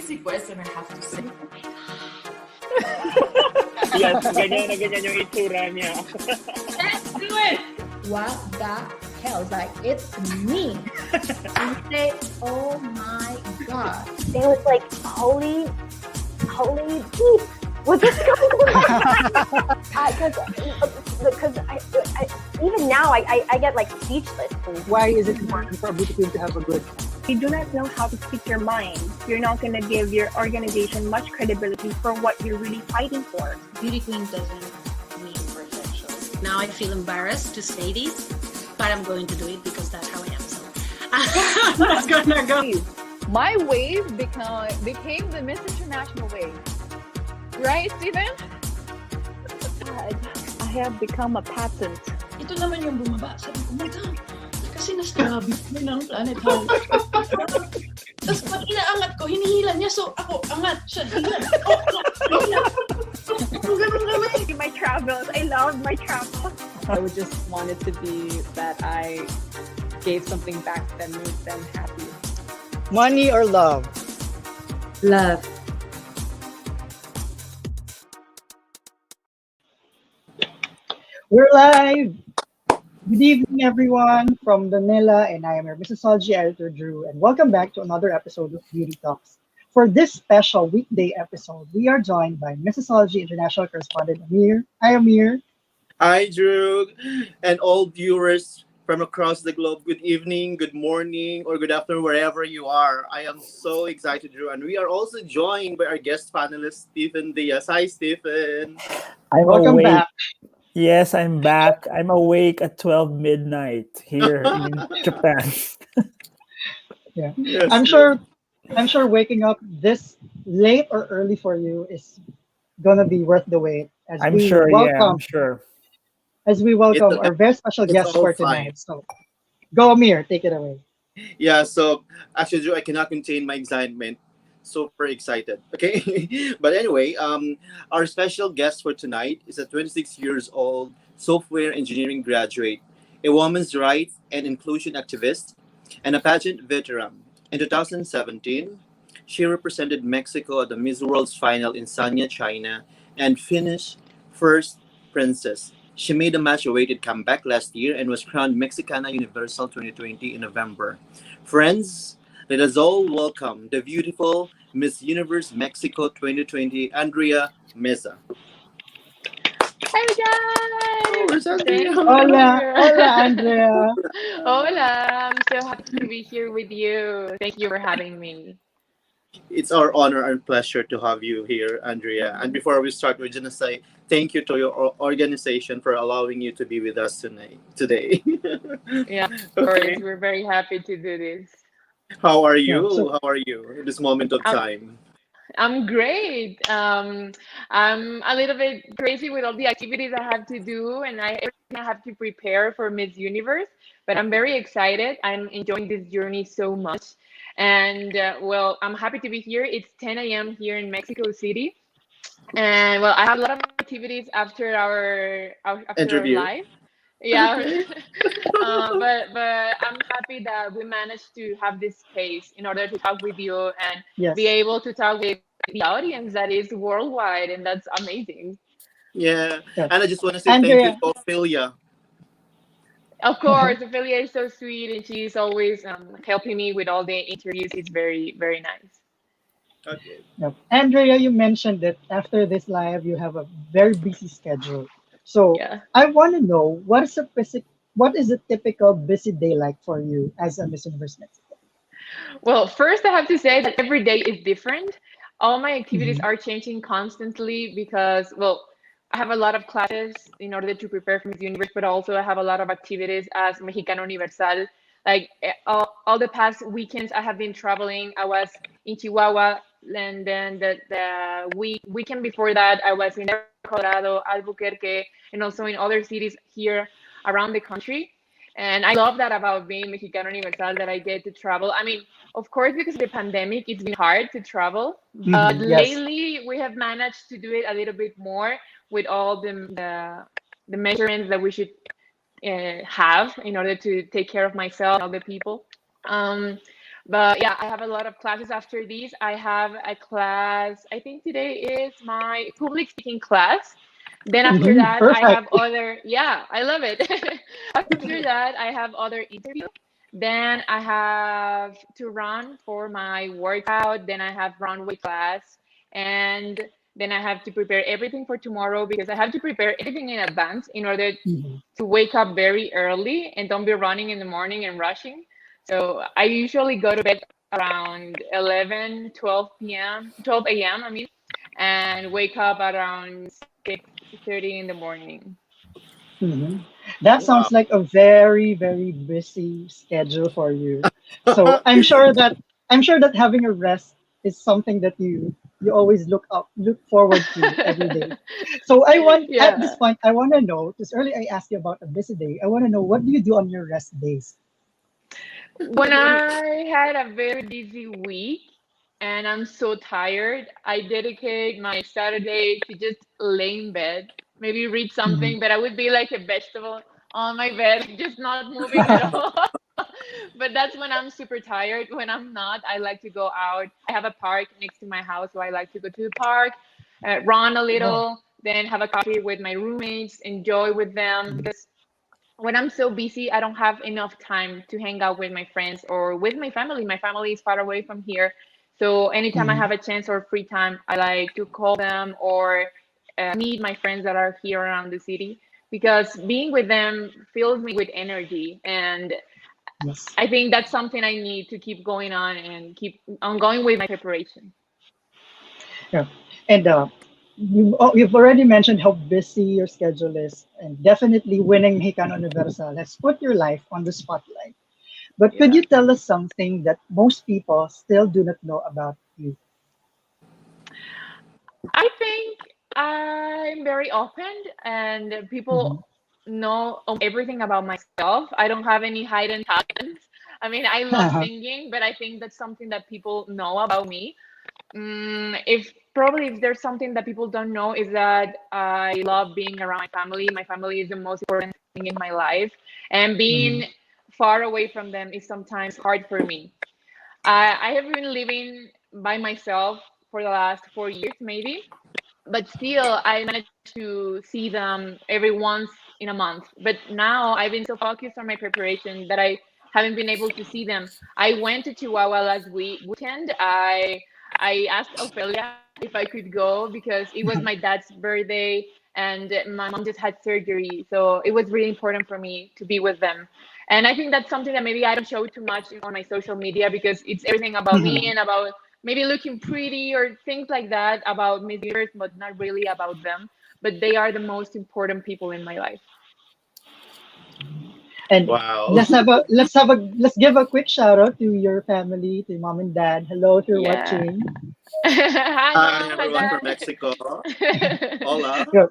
basic question I have to say. Yes, ganyan na ganyan yung itsura niya. Let's do it! What the hell? Like, it's me. And you say, oh my God. They was like, holy beep. What's going on? Because even now I get like speechless. Why is it important for a beauty queen to have a good? You do not know how to speak your mind. You're not going to give your organization much credibility for what you're really fighting for. Beauty queen doesn't mean perfection. Now I feel embarrassed to say this, but I'm going to do it because that's how I am. So I'm not gonna go. My wave became the Miss International wave. Right, Steven? I have become a patent. Ito naman yung bumaba. Sabi ko, oh my God, kasi na-grabe ng planet Earth. Tapos pag inaangat ko, hinihila niya. So ako, angat siya. Hila. My travels. I love my travels. I would just want it to be that I gave something back that made them happy. Money or love? Love. We're live! Good evening, everyone, from Manila, and I am your Missosology editor, Drew, and welcome back to another episode of Beauty Talks. For this special weekday episode, we are joined by Missosology International Correspondent Amir. Hi, Amir. Hi, Drew, and all viewers from across the globe. Good evening, good morning, or good afternoon, wherever you are. I am so excited, Drew, and we are also joined by our guest panelist, Stephen Diaz. Hi, Stephen. Welcome back. Yes, I'm back. I'm awake at 12 midnight here in Japan. Yeah, Yes, I'm sure waking up this late or early for you is gonna be worth the wait. As I'm we sure, welcome, yeah, I'm sure. As we welcome It's- our very special it's guest all for fine. tonight. So, go Amir, take it away. Yeah, so actually, Drew, I cannot contain my excitement. Super excited. Okay, but anyway, our special guest for tonight is a 26 years old software engineering graduate, a women's rights and inclusion activist, and a pageant veteran. In 2017, she represented Mexico at the Miss World's final in Sanya, China, and finished first princess. She made a much-awaited comeback last year and was crowned Mexicana Universal 2020 in November. Friends, let us all welcome the beautiful Miss Universe Mexico 2020, Andrea Meza. Hi, guys! Where's Andrea? Hola, Andrea. Hola! I'm so happy to be here with you. Thank you for having me. It's our honor and pleasure to have you here, Andrea. And before we start, we're going to say thank you to your organization for allowing you to be with us today. Yeah, of Okay. course. We're very happy to do this. How are you? Yeah, so- How are you in this moment of time? I'm great. I'm a little bit crazy with all the activities I have to do, and everything I have to prepare for Miss Universe. But I'm very excited. I'm enjoying this journey so much, and well, I'm happy to be here. It's 10 a.m. here in Mexico City, and well, I have a lot of activities after our Interview. live. Yeah, but I'm happy that we managed to have this space in order to talk with you and Yes. be able to talk with the audience that is worldwide, and that's amazing. Yeah. Yeah. And I just want to say Andrea. thank you to Ophelia. Of course, Ophelia is so sweet, and she's always helping me with all the interviews. It's very, very nice. Okay. Yep. Andrea, you mentioned that after this live, you have a very busy schedule. So Yeah. I want to know what is a typical busy day like for you as a Miss Universe Mexico? Well, first I have to say that every day is different. All my activities Mhm. are changing constantly because, well, I have a lot of classes in order to prepare for Miss Universe, but also I have a lot of activities as Mexicana Universal. Like all the past weekends I have been traveling. I was in Chihuahua, and then the weekend before that I was in Colorado, Albuquerque, and also in other cities here around the country. And I love that about being Mexicana Universal, that I get to travel. I mean, of course, because of the pandemic, it's been hard to travel. But Mhm, yes. lately, we have managed to do it a little bit more with all the measurements that we should have in order to take care of myself and other people. But yeah, I have a lot of classes after these. I have a class, I think today is my public speaking class. Then after that, I have Perfect. other, yeah, I love it. After that, I have other interviews. Then I have to run for my workout. Then I have runway class. And then I have to prepare everything for tomorrow because I have to prepare everything in advance in order Mhm. to wake up very early and don't be running in the morning and rushing. So I usually go to bed around 11, 12 p.m., 12 a.m., I mean, and wake up around 6:30 in the morning. Mhm. That Wow. sounds like a very, very busy schedule for you. So I'm sure that having a rest is something that you always look forward to every day. So I want at this Yeah. point I want to know because earlier I asked you about a busy day. I want to know what do you do on your rest days? When I had a very busy week and I'm so tired, I dedicate my Saturday to just lay in bed, maybe read Mhm. something, but I would be like a vegetable on my bed, just not moving at all. But that's when I'm super tired. When I'm not, I like to go out. I have a park next to my house, so I like to go to the park, run a Oh. little, then have a coffee with my roommates, enjoy with them Mhm. because when I'm so busy, I don't have enough time to hang out with my friends or with my family. My family is far away from here. So anytime I Mhm. have a chance or free time, I like to call them or meet my friends that are here around the city because being with them fills me with energy. And Yes. I think that's something I need to keep going on and keep on going with my preparation. Yeah. And you've already mentioned how busy your schedule is, and definitely winning Mexicano Universal has put your life on the spotlight. But could Yeah. you tell us something that most people still do not know about you? I think I'm very open and Mhm. people know everything about myself. I don't have any hidden talents. I mean, I love singing, but I think that's something that people know about me. If there's something that people don't know is that I love being around my family. My family is the most important thing in my life, and Mhm. being far away from them is sometimes hard for me. I have been living by myself for the last 4 years, maybe, but still I managed to see them every once in a month. But now I've been so focused on my preparation that I haven't been able to see them. I went to Chihuahua last weekend. I asked Ophelia if I could go because it was my dad's birthday and my mom just had surgery. So it was really important for me to be with them. And I think that's something that maybe I don't show too much on my social media because it's everything about me Mhm. and about maybe looking pretty or things like that about Miss Universe, but not really about them. But they are the most important people in my life. And Wow. let's give a quick shout out to your family, to your mom and dad. Hello if you're Yeah. watching. Hi, Hi, mom. Hi, everyone from Mexico. dad. Hola. Good.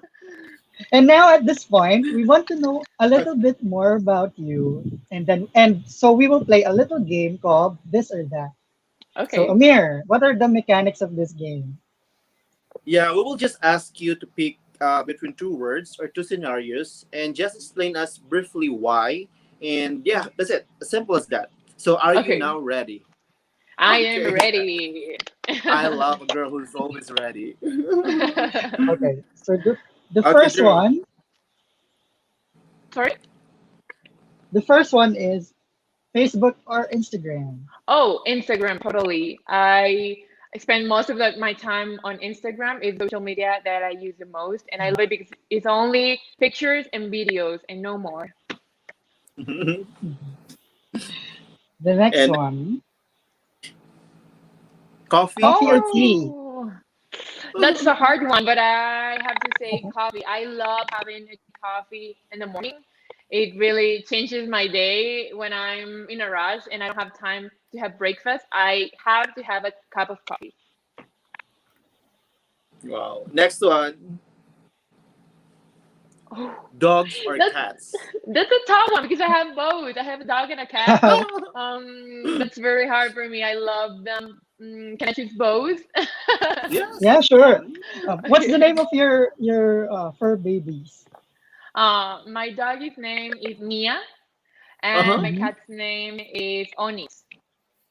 And now at this point, we want to know a little bit more about you, and so we will play a little game called This or That. So Okay. Amir, what are the mechanics of this game? Yeah, we will just ask you to pick between two words or two scenarios and just explain us briefly why. And yeah, that's it. As simple as that. So, are you Okay. now ready? I am Okay. ready. I love a girl who's always ready. Okay, so the Okay, first Drew. one, Sorry? the first one is Facebook or Instagram. Oh, Instagram, totally. I spend most of my time on Instagram. It's social media that I use the most, and I love it because it's only pictures and videos and no more. The next And one, coffee coffee or or tea? tea. Oh, that's a hard one, but I have to say coffee. I love having a coffee in the morning. It really changes my day when I'm in a rush and I don't have time to have breakfast. I have to have a cup of coffee. Wow. Next one, Oh, dogs or that's cats? that's a tough one because I have both. I have a dog and a cat. That's very hard for me. I love them. Can I choose both? Yes, Yeah, you sure. can. What's the Okay. name of your fur babies? My dog's name is Mia, Uh and huh. my Mhm. cat's name is Onis.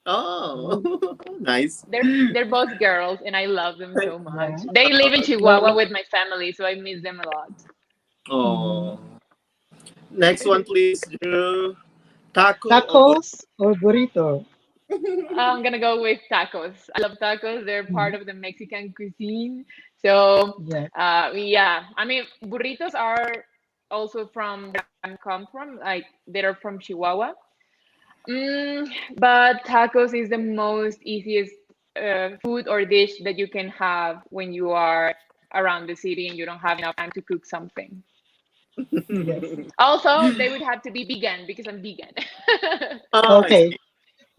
Oh, nice. They're both girls, and I love them so much. Yeah. They live in Chihuahua with my family, so I miss them a lot. Oh. Next one, please, Drew. Taco or Tacos or burrito? I'm gonna go with tacos. I love tacos. They're part of the Mexican cuisine. So, Yeah. yeah. I mean, burritos are also from where I come from. Like, they're from Chihuahua. But tacos is the most easiest food or dish that you can have when you are around the city and you don't have enough time to cook something. Yes. Also, they would have to be vegan because I'm vegan. Oh, I Okay. see.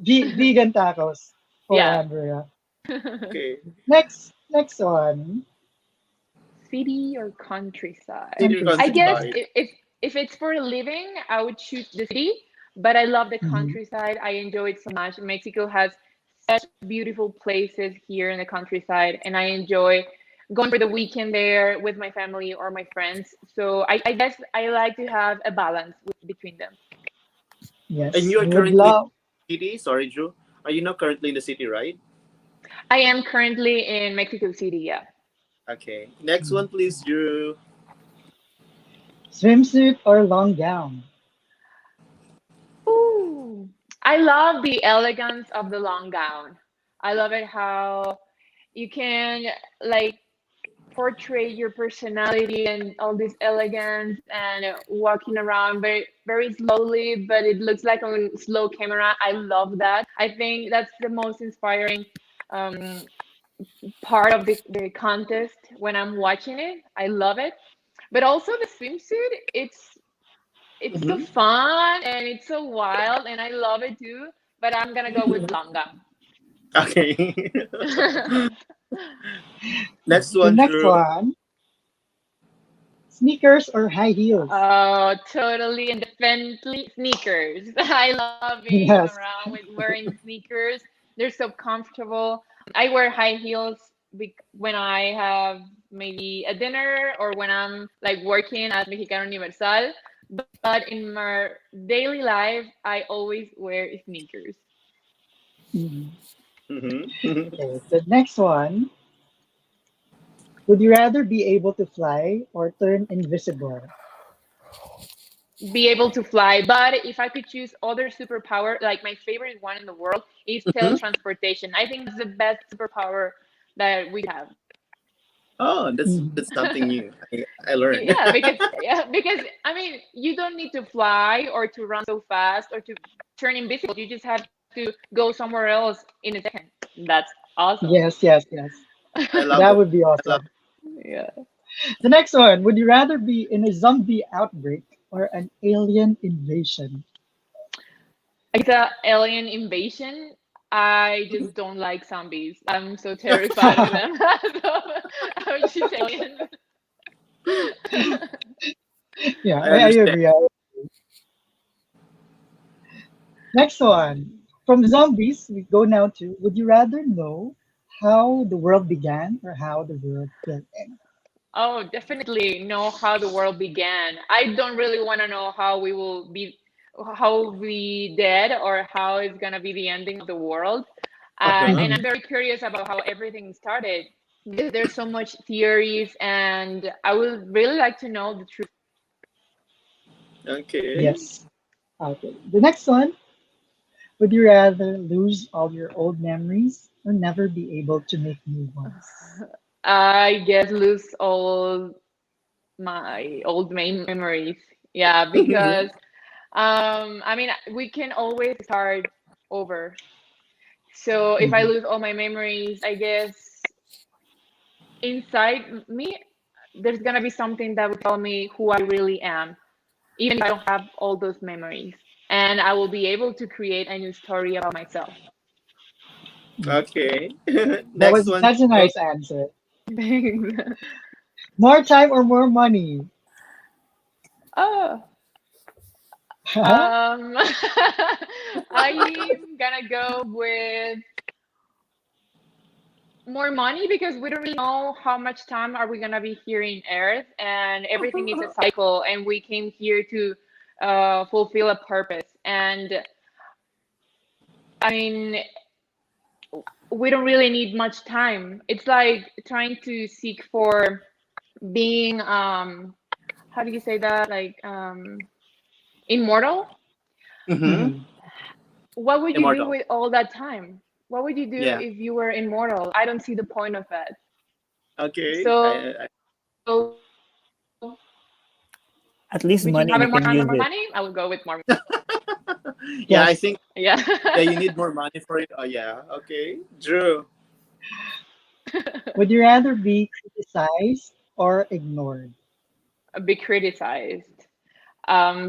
Vegan tacos for Yeah. Andrea. Okay. Next one. City or countryside? City or I guess countryside? if it's for a living, I would choose the city, but I love the Mhm. countryside. I enjoy it so much. Mexico has such beautiful places here in the countryside, and I enjoy going for the weekend there with my family or my friends. So I guess I like to have a balance between them. Yes. And you are We would currently in love. the city? Sorry, Drew. Are you not currently in the city, right? I am currently in Mexico City, yeah. Okay. Next one, please, Drew. Swimsuit or long gown? Ooh, I love the elegance of the long gown. I love it how you can like portray your personality and all this elegance and walking around very very slowly, but it looks like on slow camera. I love that. I think that's the most inspiring um, part of the contest when I'm watching it. I love it. But also the swimsuit, it's so Mhm. fun and it's so wild and I love it too. But I'm gonna go with long gown. Okay. Next The one, next Drew. one. Sneakers or high heels? Oh, totally and definitely sneakers. I love being Yes. around with wearing sneakers. They're so comfortable. I wear high heels when I have maybe a dinner or when I'm like working at 𝘋𝙃𝙀𝘾𝙆 Universal. But in my daily life, I always wear sneakers. Mhm. Mm-hmm. Okay. The next one. Would you rather be able to fly or turn invisible? Be able to fly. But if I could choose other superpower, like my favorite one in the world is Mm-hmm. teletransportation. I think that's the best superpower that we have. Oh, Mhm. that's something new. I learned. Yeah, because I mean, you don't need to fly or to run so fast or to turn invisible. You just have to go somewhere else in a second. That's awesome. Yes, yes, yes. I love That it. would be I love awesome. Yeah. The next one. Would you rather be in a zombie outbreak or an alien invasion? It's a alien invasion. I just don't like zombies. I'm so terrified of them. So I would choose alien. Yeah, I I understand. agree. Next one. From zombies, we go now to would you rather know how the world began or how the world will end? Oh, definitely know how the world began. I don't really want to know how we will be, how we dead, or how it's gonna be the ending of the world. Uh-huh. And Mhm. I'm very curious about how everything started. There's so much theories, and I would really like to know the truth. Okay. Yes. Okay. The next one. Would you rather lose all your old memories or never be able to make new ones? I guess lose all my old memories. Yeah, because I mean, we can always start over. So if I Mhm. lose all my memories, I guess inside me, there's gonna be something that will tell me who I really am, even if I don't have all those memories. And I will be able to create a new story about myself. Okay. Next one, That's a Drew. nice answer. More time or more money? Oh, I'm gonna go with more money because we don't really know how much time are we gonna be here in Earth, and everything is a cycle, and we came here to fulfill a purpose. And I mean, we don't really need much time. It's like trying to seek for being how do you say that, like immortal. Mm-hmm. What would you do Immortal. with all that time? What would you do Yeah. if you were immortal? I don't see the point of it. Okay. So At least would you money, have you more can time or use more it. money? I would go with more. Yeah, I Yes. think Yeah. you need more money for it. Oh yeah. Okay. Drew. Would you rather be criticized or ignored? Be criticized.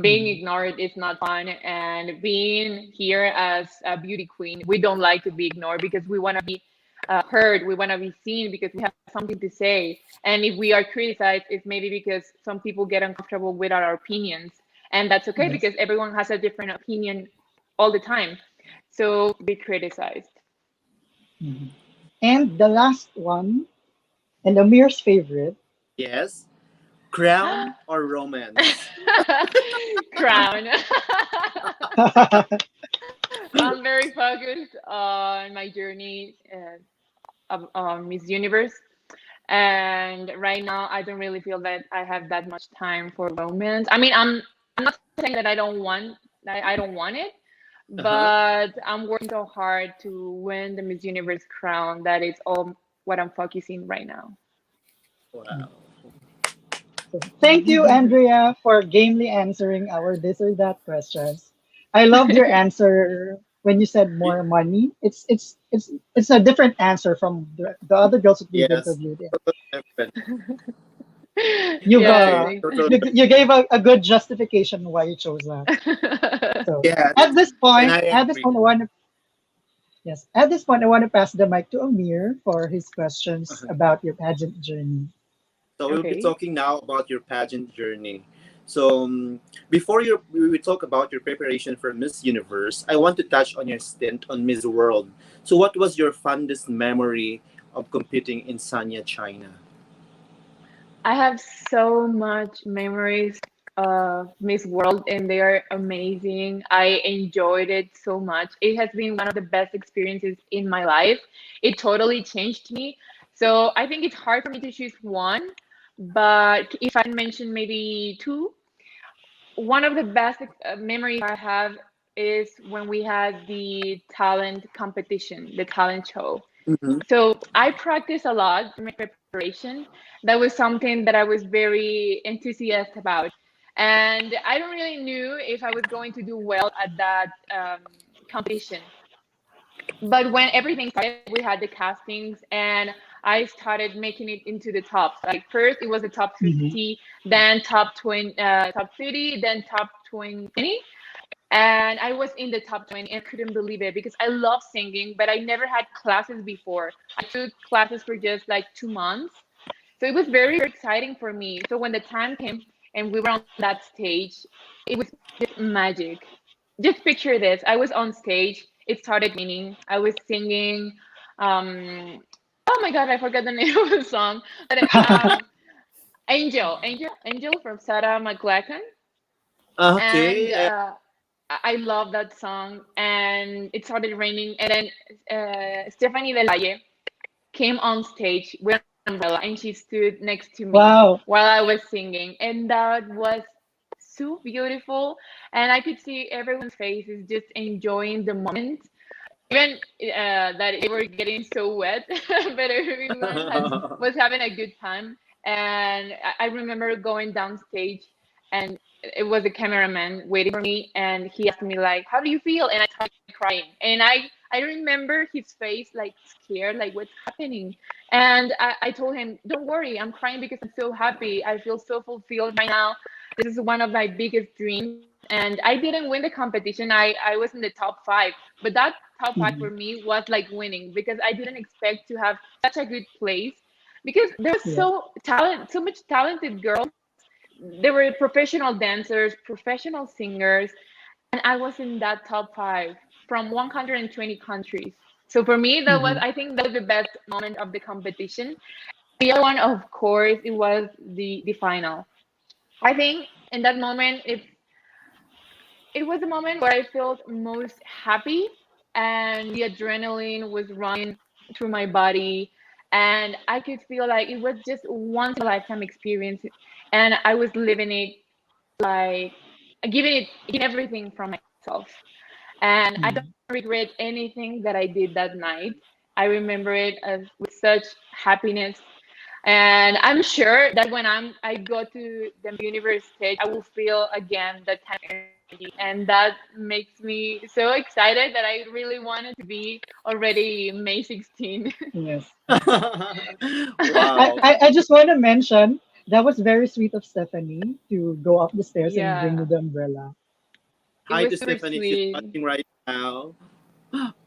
Being Mhm. ignored is not fun, and being here as a beauty queen, we don't like to be ignored because we want to be heard, we want to be seen because we have something to say. And if we are criticized, it's maybe because some people get uncomfortable with our opinions, and that's okay Yes. because everyone has a different opinion all the time. So be criticized. Mhm. And the last one, and Amir's favorite. Yes. Crown or romance? Crown. I'm very focused on my journey of Miss Universe. And right now, I don't really feel that I have that much time for romance. I mean, I'm not saying that I don't want it, Uh-huh. but I'm working so hard to win the Miss Universe crown that it's all what I'm focusing right now. Wow. Thank you, Andrea, for gamely answering our this or that questions. I loved your answer when you said more money. It's a different answer from the other girls that we've Yes. interviewed. Different. You've Yeah, Okay. Total. you gave a good justification why you chose that. So Yes. at this And point, I at this agree. point, at this point, I want to pass the mic to Amir for his questions about your pageant journey. So we'll be okay. talking now about your pageant journey. So we talk about your preparation for Miss Universe, I want to touch on your stint on Miss World. So what was your fondest memory of competing in Sanya, China? I have so much memories of Miss World, and they are amazing. I enjoyed it so much. It has been one of the best experiences in my life. It totally changed me. So I think it's hard for me to choose one, but if I mention maybe two, one of the best memories I have is when we had the talent competition, the talent show. Mm-hmm. So I practiced a lot in my preparation. That was something that I was very enthusiastic about. And I don't really knew if I was going to do well at that competition. But when everything started, we had the castings and I started making it into the top. Like first it was the top Mhm. 50, then top 20, top 30, then top 20. And I was in the top 20 and couldn't believe it because I love singing, but I never had classes before. I took classes for just like 2 months. So it was very exciting for me. So when the time came and we were on that stage, it was just magic. Just picture this. I was on stage. It started raining. I was singing. Oh my God, I forgot the name of the song. But Angel from 𝘋𝙀𝙀𝘾𝙆. And Okay. I love that song. And it started raining. And then Stephanie Del Valle came on stage with an umbrella and she stood next to me Wow. while I was singing. And that was so beautiful. And I could see everyone's faces just enjoying the moment. Even that they were getting so wet, but everyone was having a good time. And I remember going downstage, and it was a cameraman waiting for me, and he asked me like, "How do you feel?" And I started crying, and I remember his face like scared, like what's happening. And I told him, "Don't worry, I'm crying because I'm so happy. I feel so fulfilled right now. This is one of my biggest dreams." And I didn't win the competition. I was in the top five, but that top five for Mhm. me was like winning because I didn't expect to have such a good place because there was Yeah. so much talented girls. There were professional dancers, professional singers, and I was in that top five from 120 countries. So for me, Mhm. I think that was the best moment of the competition. The other one, of course, it was the final. I think in that moment, it was the moment where I felt most happy and the adrenaline was running through my body, and I could feel like it was just once in a lifetime experience, and I was living it, like giving everything from myself. And I don't regret anything that I did that night. I remember it as with such happiness. And I'm sure that when I go to the universe stage, I will feel again that kind of energy. And that makes me so excited that I really wanted to be already May 16. Yes. Wow. I just want to mention that was very sweet of Stephanie to go up the stairs and bring you Yeah. the umbrella. Hi It to was super Stephanie if you're sweet. watching right now.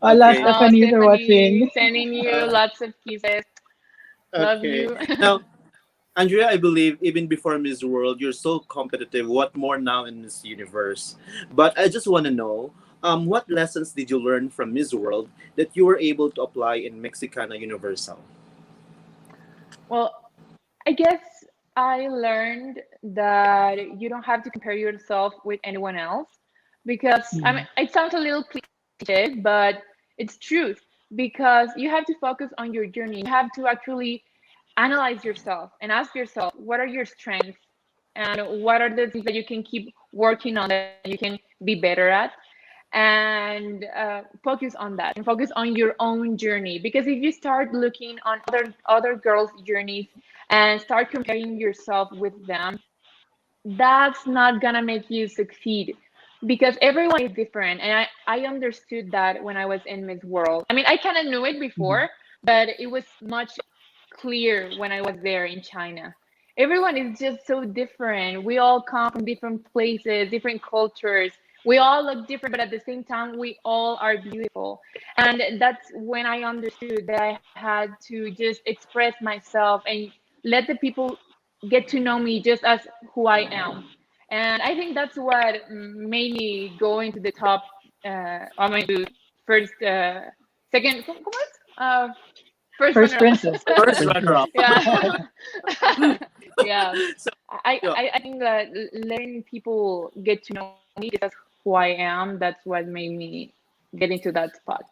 Hola, Okay. Oh, Stephanie, if you're Stephanie, watching. sending you Uh, lots of kisses. Love okay. you. Now, Andrea, I believe even before Miss World, you're so competitive. What more now in Miss Universe? But I just want to know, what lessons did you learn from Miss World that you were able to apply in Mexicana Universal? Well, I guess I learned that you don't have to compare yourself with anyone else because I mean it sounds a little cliche, but it's truth because you have to focus on your journey. You have to actually analyze yourself and ask yourself what are your strengths and what are the things that you can keep working on that you can be better at, and focus on that and focus on your own journey. Because if you start looking on other girls' journeys and start comparing yourself with them, that's not gonna make you succeed because everyone is different. And I understood that when I was in Miss World. I mean, I kind of knew it before, but it was much clear when I was there in China. Everyone is just so different. We all come from different places, different cultures. We all look different, but at the same time, we all are beautiful. And that's when I understood that I had to just express myself and let the people get to know me just as who I am. And I think that's what made me go into the top. I mean, to first, second, ¿cómo es? First First runner up. princess. First runner-up. Yeah. Yeah. So, I, yeah. I think that letting people get to know me just as who I am, that's what made me get into that spot.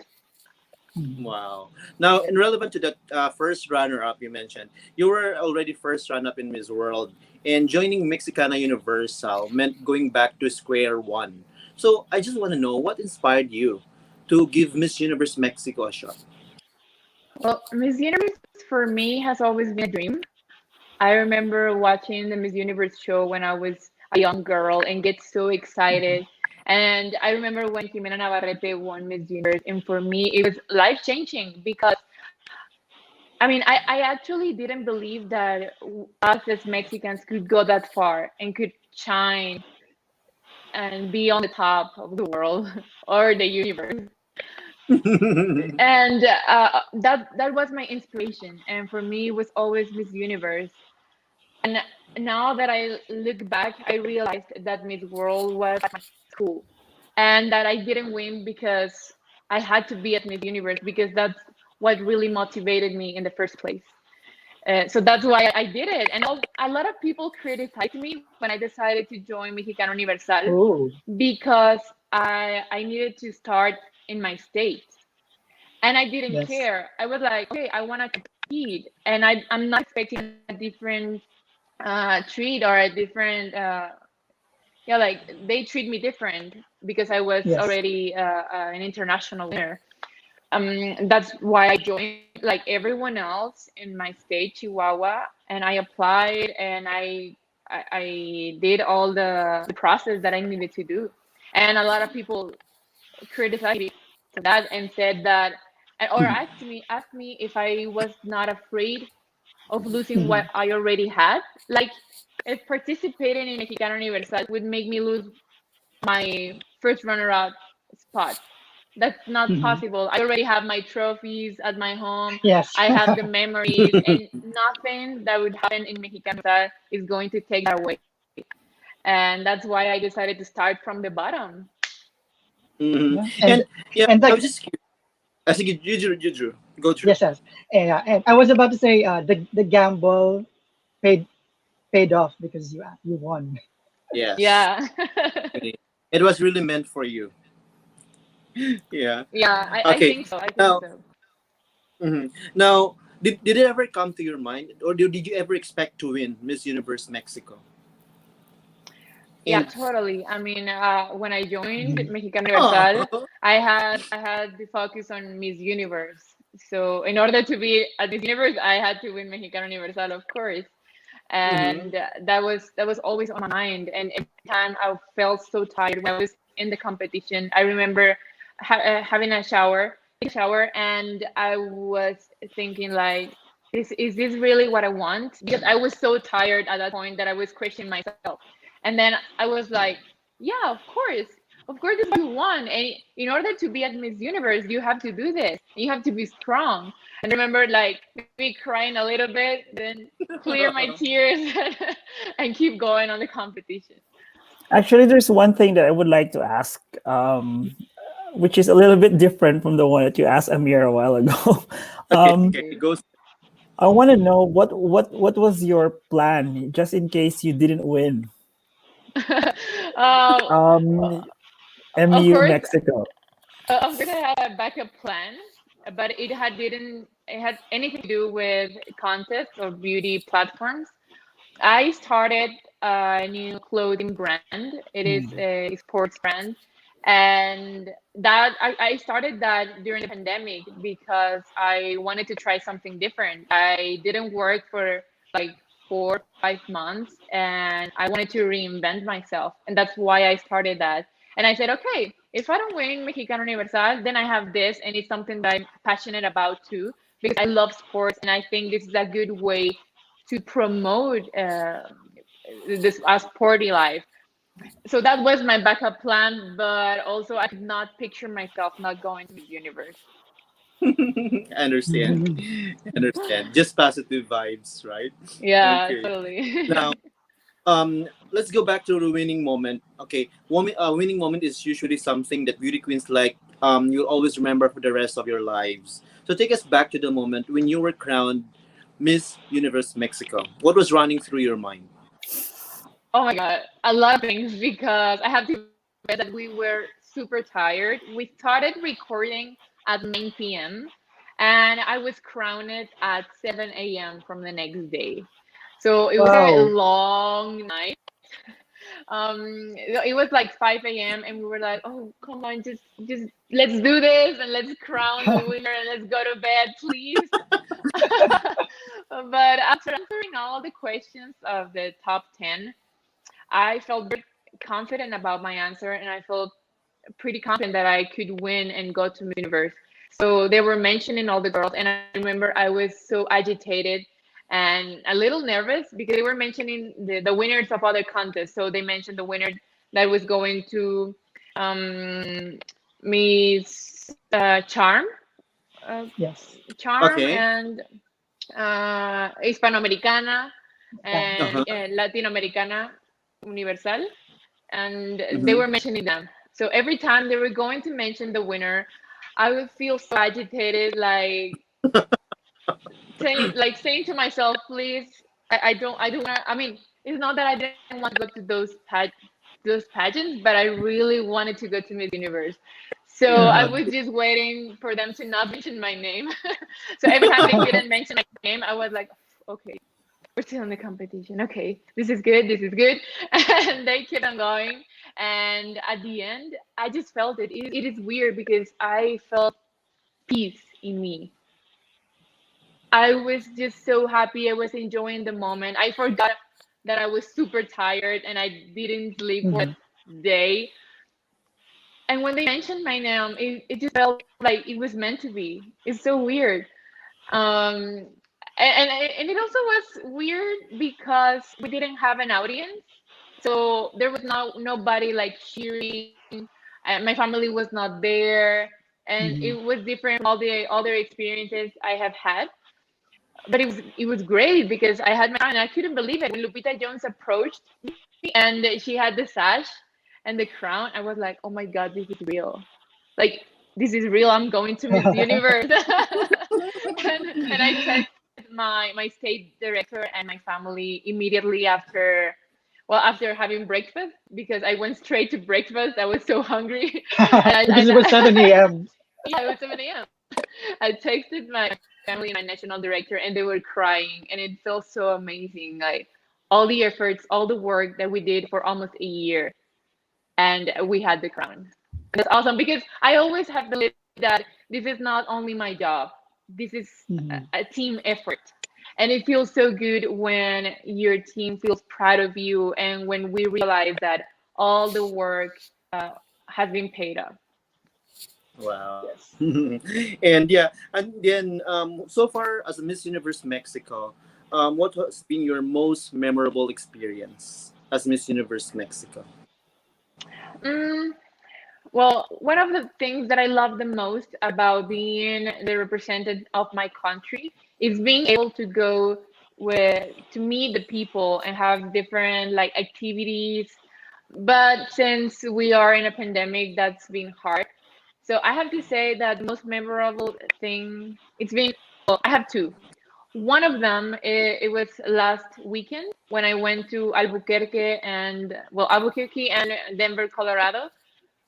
Wow. Now, in relevant to that first runner-up you mentioned, you were already first runner-up in Miss World, and joining Mexicana Universal meant going back to square one. So, I just want to know what inspired you to give Miss Universe Mexico a shot. Well, Miss Universe for me has always been a dream. I remember watching the Miss Universe show when I was a young girl and get so excited. And I remember when Jimena Navarrete won Miss Universe, and for me, it was life changing because I mean, I actually didn't believe that us as Mexicans could go that far and could shine and be on the top of the world or the universe. And that was my inspiration. And for me, it was always Miss Universe. And now that I look back, I realized that Miss World was my school, and that I didn't win because I had to be at Miss Universe because that's what really motivated me in the first place. So that's why I did it. And a lot of people criticized me when I decided to join Mexicana Universal Oh. because I needed to start in my state. And I didn't Yes. care. I was like, okay, I want to compete. And I'm not expecting a different treat or a different, yeah, like they treat me different because I was Yes. already an international winner. That's why I joined like everyone else in my state, Chihuahua, and I applied and I did all the process that I needed to do. And a lot of people criticized me for that and said that, or asked me if I was not afraid of losing what I already had. Like, if participating in Mexicana Universal would make me lose my first runner-up spot. That's not possible. I already have my trophies at my home. Yes. I have the memories, and nothing that would happen in Mexicana is going to take that away. And that's why I decided to start from the bottom. Mhm. Yeah. And yeah, and I like, was just curious. I think you drew. Go Drew. yes, yes. And I was about to say the gamble paid off because you won. Yes. Yeah. It was really meant for you. Yeah. Yeah, I Okay. think so. I think Now, so. now, did it ever come to your mind, or did you ever expect to win Miss Universe Mexico? Yeah, In totally. I mean, when I joined Mexicano Universal, oh, I had the focus on Miss Universe. So in order to be at Miss Universe, I had to win Mexicano Universal, of course. mm-hmm. And that was always on my mind. And every time I felt so tired when I was in the competition, I remember having a shower, and I was thinking like, is this really what I want? Because I was so tired at that point that I was questioning myself. And then I was like, yeah, of course, this is what you want. And in order to be at Miss Universe, you have to do this. You have to be strong. And I remember like me crying a little bit, then clear my tears and keep going on the competition. Actually, there's one thing that I would like to ask, which is a little bit different from the one that you asked Amir a while ago. Okay, um, okay, go. I want to know what was your plan just in case you didn't win um, um, of MU course, Mexico. of course, I had a backup plan, but it had anything to do with contests or beauty platforms. I started a new clothing brand. It is a sports brand. And I started that during the pandemic because I wanted to try something different. I didn't work for like 4 or 5 months, and I wanted to reinvent myself. And that's why I started that. And I said, okay, if I don't win Mexicano Universal, then I have this, and it's something that I'm passionate about too, because I love sports, and I think this is a good way to promote this a sporty life. So that was my backup plan, but also I could not picture myself not going to the universe. I understand. Understand. Just positive vibes, right? Yeah, Okay. totally. Now, let's go back to the winning moment. Okay, winning moment is usually something that beauty queens like you'll always remember for the rest of your lives. So take us back to the moment when you were crowned Miss Universe Mexico. What was running through your mind? Oh my God, a lot of things, because I have to admit that we were super tired. We started recording at 9 p.m. and I was crowned at 7 a.m. from the next day. So it was a Wow. long night. It was like 5 a.m. and we were like, oh, come on, just let's do this and let's crown the winner and let's go to bed, please. But after answering all the questions of the top 10, I felt very confident about my answer, and I felt pretty confident that I could win and go to Miss Universe. So they were mentioning all the girls, and I remember I was so agitated and a little nervous because they were mentioning the winners of other contests. So they mentioned the winner that was going to Miss Yes. Charm, Okay. and Hispanoamericana and Uh-huh. Latinoamericana Universal, and they Mm-hmm. were mentioning them. So every time they were going to mention the winner, I would feel so agitated, saying to myself, please, I don't want. I mean, it's not that I didn't want to go to those pageants, but I really wanted to go to Miss Universe. So I Yeah. was just waiting for them to not mention my name. So every time they didn't mention my name, I was like, okay, we're still in the competition. Okay, this is good. This is good. And they kept on going. And at the end, I just felt it. It is weird because I felt peace in me. I was just so happy. I was enjoying the moment. I forgot that I was super tired and I didn't sleep for Mhm. a day. And when they mentioned my name, it just felt like it was meant to be. It's so weird. Um, and it also was weird because we didn't have an audience, so there was nobody like cheering. My family was not there, and it Mhm. was different from all the other experiences I have had. But it was great because I had my friend, and I couldn't believe it when Lupita Jones approached me and she had the sash and the crown. I was like, oh my God, this is real. Like, this is real. I'm going to Miss Universe. And I texted my state director and my family immediately after well, after having breakfast, because I went straight to breakfast. I was so hungry. And Because it was 7 a.m. yeah, it was 7 a.m. I texted my family and my national director, and they were crying, and it felt so amazing. Like all the efforts, all the work that we did for almost a year, and we had the crown. That's awesome because I always have believed that this is not only my job. This is a team effort. And it feels so good when your team feels proud of you and when we realize that all the work has been paid off. Wow. Yes. And yeah, and then so far as a Miss Universe Mexico, what has been your most memorable experience as Miss Universe Mexico? Well, one of the things that I love the most about being the representative of my country is being able to go to meet the people and have different like activities. But since we are in a pandemic, that's been hard. So I have to say that the most memorable thing, well, I have two. One of them, it was last weekend when I went to Albuquerque and Denver, Colorado,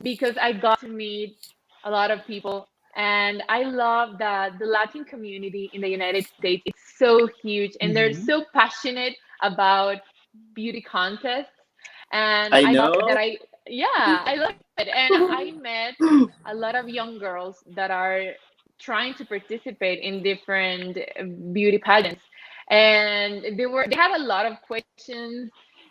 because I got to meet a lot of people. And I love that the Latin community in the United States is so huge and they're so passionate about beauty contests. And I I know. love that I love it. And I met a lot of young girls that are trying to participate in different beauty pageants. And they had a lot of questions.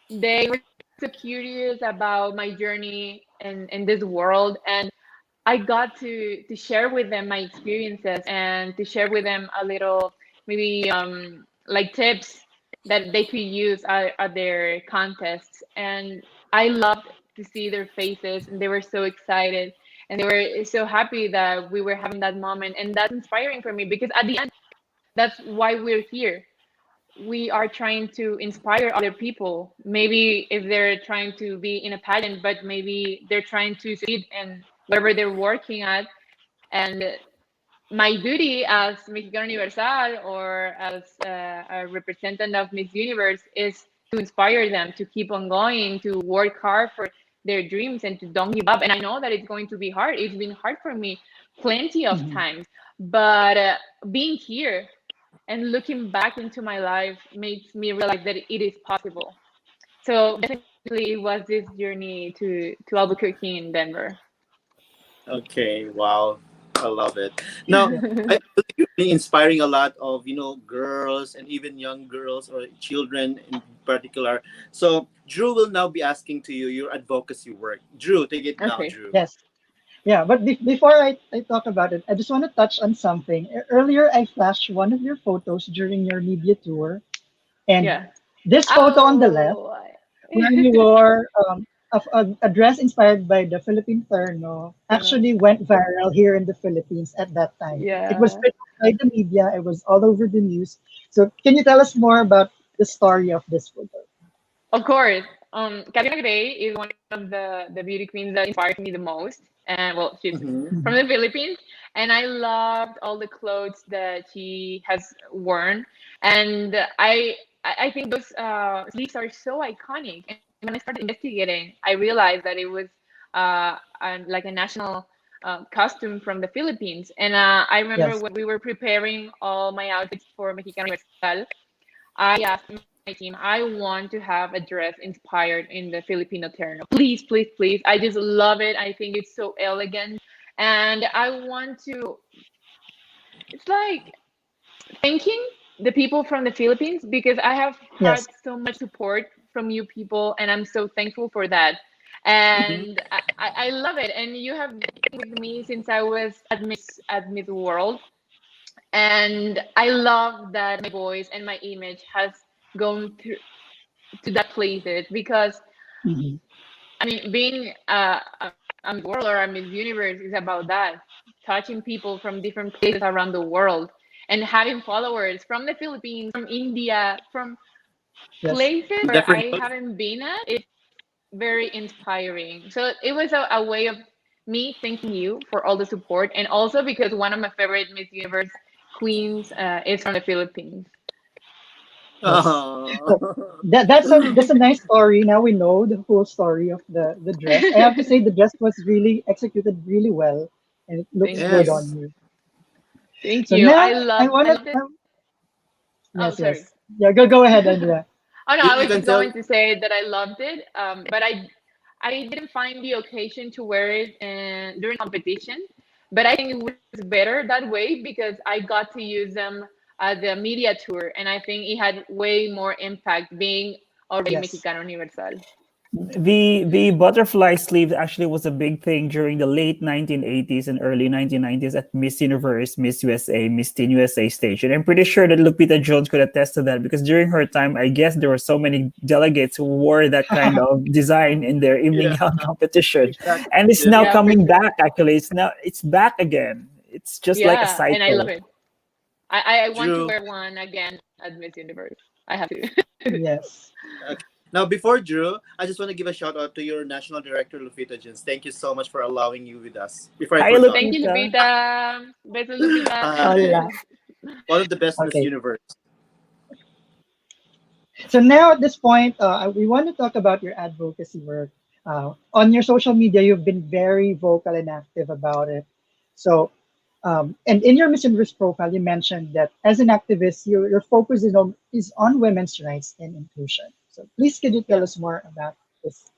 They were so curious about my journey in this world, and I got to share with them my experiences and to share with them a little maybe like tips that they could use at their contests. And I loved to see their faces, and they were so excited and they were so happy that we were having that moment. And that's inspiring for me because at the end, that's why we're here. We are trying to inspire other people. Maybe if they're trying to be in a pageant, but maybe they're trying to succeed in wherever they're working at. And my duty as Mexicana Universal or as a representative of Miss Universe is to inspire them to keep on going, to work hard for their dreams and to don't give up. And I know that it's going to be hard. It's been hard for me plenty of times, but being here and looking back into my life makes me realize that it is possible. So definitely it was this journey to Albuquerque and Denver. Okay, wow. I love it. Now, I believe you're really inspiring a lot of, girls and even young girls or children in particular. So, Drew will now be asking to you your advocacy work. Drew, take it now, Okay. Drew. Yes. Yeah, but before I talk about it, I just want to touch on something. Earlier, I flashed one of your photos during your media tour, and Yeah. this photo on the left, Oh. where you wore a dress inspired by the Philippine Terno, actually went viral here in the Philippines at that time. It was Yeah. picked up by the media. It was all over the news. So, can you tell us more about the story of this photo? Of course. 𝘾𝙀𝙀𝙀 is one of the beauty queens that inspired me the most. And well, she's from the Philippines, and I loved all the clothes that she has worn. And I think those sleeves are so iconic. And when I started investigating, I realized that it was like a national costume from the Philippines. And I remember Yes. when we were preparing all my outfits for Mexicana Universal, I asked my team, I want to have a dress inspired in the Filipino terno. Please, please, please. I just love it. I think it's so elegant. And I want to, it's like thanking the people from the Philippines because I have had Yes. so much support from you people, and I'm so thankful for that. And I love it. And you have been with me since I was at Miss World. And I love that my voice and my image has gone through to that places because Mhm. I mean being a Miss World or a Miss Universe is about that, touching people from different places around the world and having followers from the Philippines, from India, from Yes. places where Different. I haven't been at. It's very inspiring. So it was a way of me thanking you for all the support, and also because one of my favorite Miss Universe queens is from the Philippines. Oh. That's a nice story. Now we know the full story of the dress. I have to say the dress was really executed really well, and it looks Thank good you. on Yes. you. Thank So you. now I I wanna loved it. Oh, yes, sorry. yes. Yeah, go ahead, Andrea. Oh no, You, I you was can just tell. going to say that I loved it, but I didn't find the occasion to wear it during competition. But I think it was better that way because I got to use them at the media tour, and I think it had way more impact being already Yes. Mexicano Universal. The butterfly sleeve actually was a big thing during the late 1980s and early 1990s at Miss Universe, Miss USA, Miss Teen USA stage. And I'm pretty sure that Lupita Jones could attest to that because during her time, I guess there were so many delegates who wore that kind of design in their evening Yeah, gown competition. exactly. And it's now Yes. Yeah, for coming sure. back, actually. It's back again. It's just like a Yeah, and I love cycle. it. I want to Drew. wear one again at Miss Universe. I have to. Yes. Okay. Now, before Drew, I just want to give a shout out to your national director, Lupita Jones. Thank you so much for allowing you with us. Before I Hi, forgot, Thank you, Lupita. Lupita. Beso, Lupita. Hola. one of the best Miss Okay. Universe. So now at this point, we want to talk about your advocacy work. On your social media, you've been very vocal and active about it. So, and in your Miss Universe profile, you mentioned that as an activist, your focus is on women's rights and inclusion. So please, could you tell us more about this?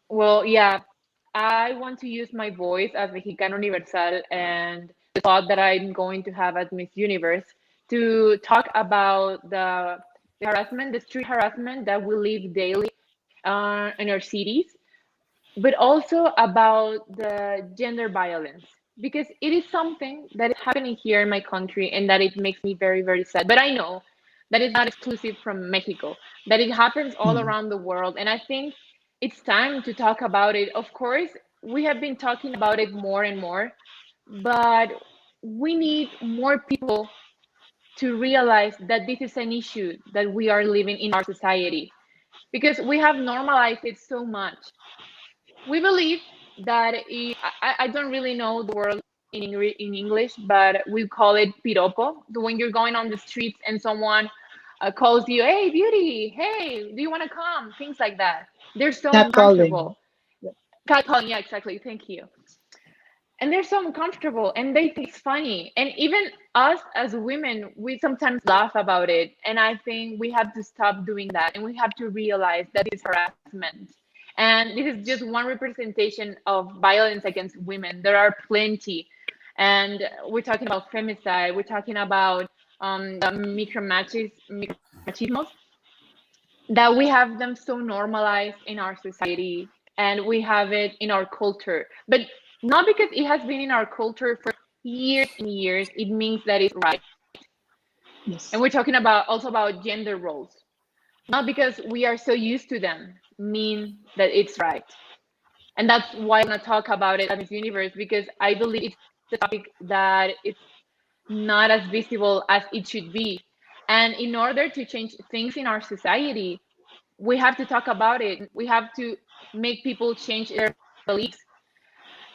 Well, yeah, I want to use my voice as Mexicana Universal and the thought that I'm going to have at Miss Universe to talk about the harassment, the street harassment that we live daily in our cities, but also about the gender violence because it is something that is happening here in my country and that it makes me very, very sad. But I know that it's not exclusive from Mexico, that it happens all Mhm. around the world. And I think it's time to talk about it. Of course, we have been talking about it more and more, but we need more people to realize that this is an issue that we are living in our society because we have normalized it so much. We believe that I don't really know the word in English, but we call it piropo. So when you're going on the streets and someone calls you, "Hey, beauty! Hey, do you want to come?" Things like that. They're so Catcalling. uncomfortable. Catcalling, yeah, exactly. Thank you. And they're so uncomfortable, and they think it's funny. And even us as women, we sometimes laugh about it. And I think we have to stop doing that, and we have to realize that it's harassment. And this is just one representation of violence against women. There are plenty. And we're talking about femicide. We're talking about the micromachismos that we have them so normalized in our society and we have it in our culture. But not because it has been in our culture for years and years, it means that it's right. Yes. And we're talking about also about gender roles. Not because we are so used to them, mean that it's right. And that's why I want to talk about it at Miss Universe, because I believe it's a topic that it's not as visible as it should be. And in order to change things in our society, we have to talk about it. We have to make people change their beliefs.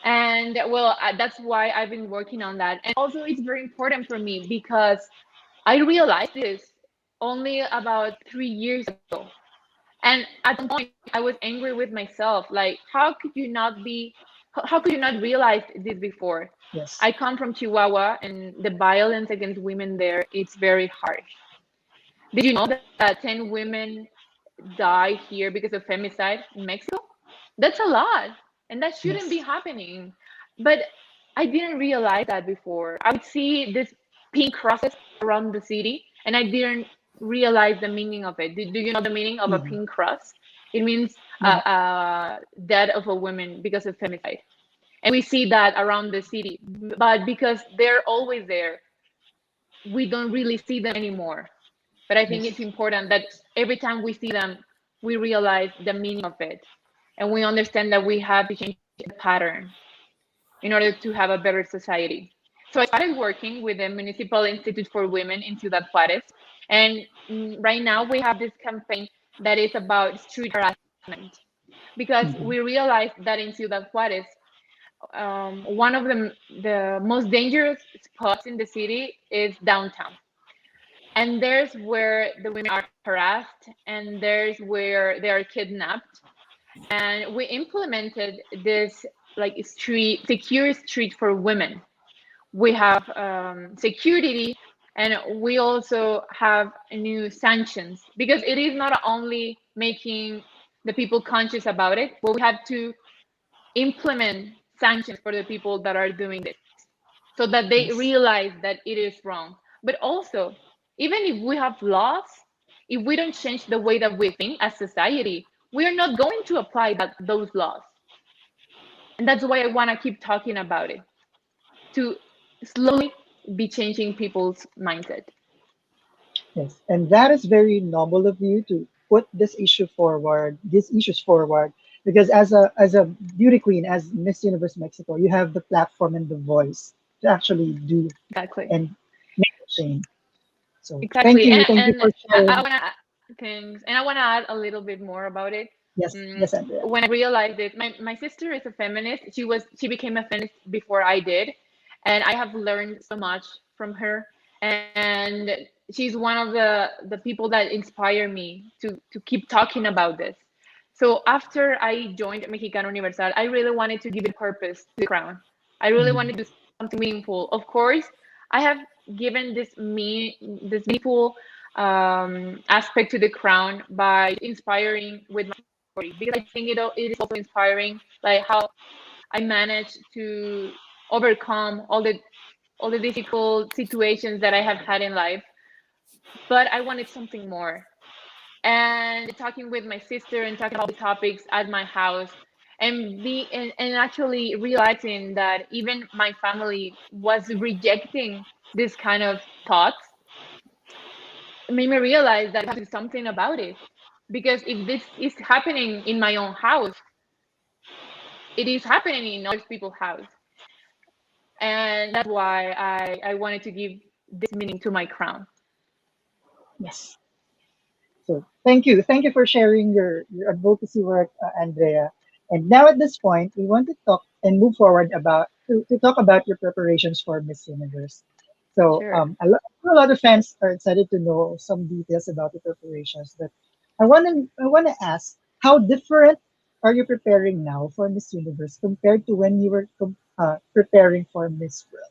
And well, that's why I've been working on that. And also, it's very important for me because I realized this only about 3 years ago. And at some point, I was angry with myself. Like, how could you not realize this before? Yes. I come from Chihuahua, and the violence against women there, it's very harsh. Did you know that 10 women die here because of femicide in Mexico? That's a lot, and that shouldn't be Yes. happening. But I didn't realize that before. I would see this pink crosses around the city, and I didn't realize the meaning of it. Do you know the meaning of a Mhm. pink cross? It means Yeah. death of a woman because of femicide. And we see that around the city. But because they're always there, we don't really see them anymore. But I think Yes. it's important that every time we see them, we realize the meaning of it. And we understand that we have to change the pattern in order to have a better society. So I started working with the Municipal Institute for Women in Ciudad Juarez. And right now we have this campaign that is about street harassment. Because Mhm. we realized that in Ciudad Juarez, one of the most dangerous spots in the city is downtown. And there's where the women are harassed, and there's where they are kidnapped. And we implemented this like secure street for women. We have security, and we also have new sanctions, because it is not only making the people conscious about it, but we have to implement sanctions for the people that are doing this, so that they realize that it is wrong. But also, even if we have laws, if we don't change the way that we think as society, we are not going to apply those laws. And that's why I want to keep talking about it, to slowly be changing people's mindset. Yes, and that is very noble of you to put these issues forward, because as a beauty queen, as Miss Universe Mexico, you have the platform and the voice to actually do Exactly. and make a change. So Exactly. thank you for sharing. I want to add a little bit more about it. Yes, Andrea. When I realized it, my sister is a feminist. She became a feminist before I did, and I have learned so much from her. And she's one of the people that inspire me to keep talking about this. So after I joined Mexicana Universal, I really wanted to give it purpose to the crown. I really wanted to do something meaningful. Of course, I have given this meaningful aspect to the crown by inspiring with my story, because I think it is also inspiring, like how I managed to overcome all the difficult situations that I have had in life. But I wanted something more. And talking with my sister and talking about the topics at my house, and actually realizing that even my family was rejecting this kind of thoughts, made me realize that I have to do something about it. Because if this is happening in my own house, it is happening in other people's house. And that's why I wanted to give this meaning to my crown. Yes. So thank you for sharing your advocacy work, Andrea. And now at this point, we want to talk and move forward to talk about your preparations for Miss Universe. So Sure. A lot of fans are excited to know some details about the preparations. But I want to ask, how different are you preparing now for Miss Universe compared to when you were preparing for Miss World?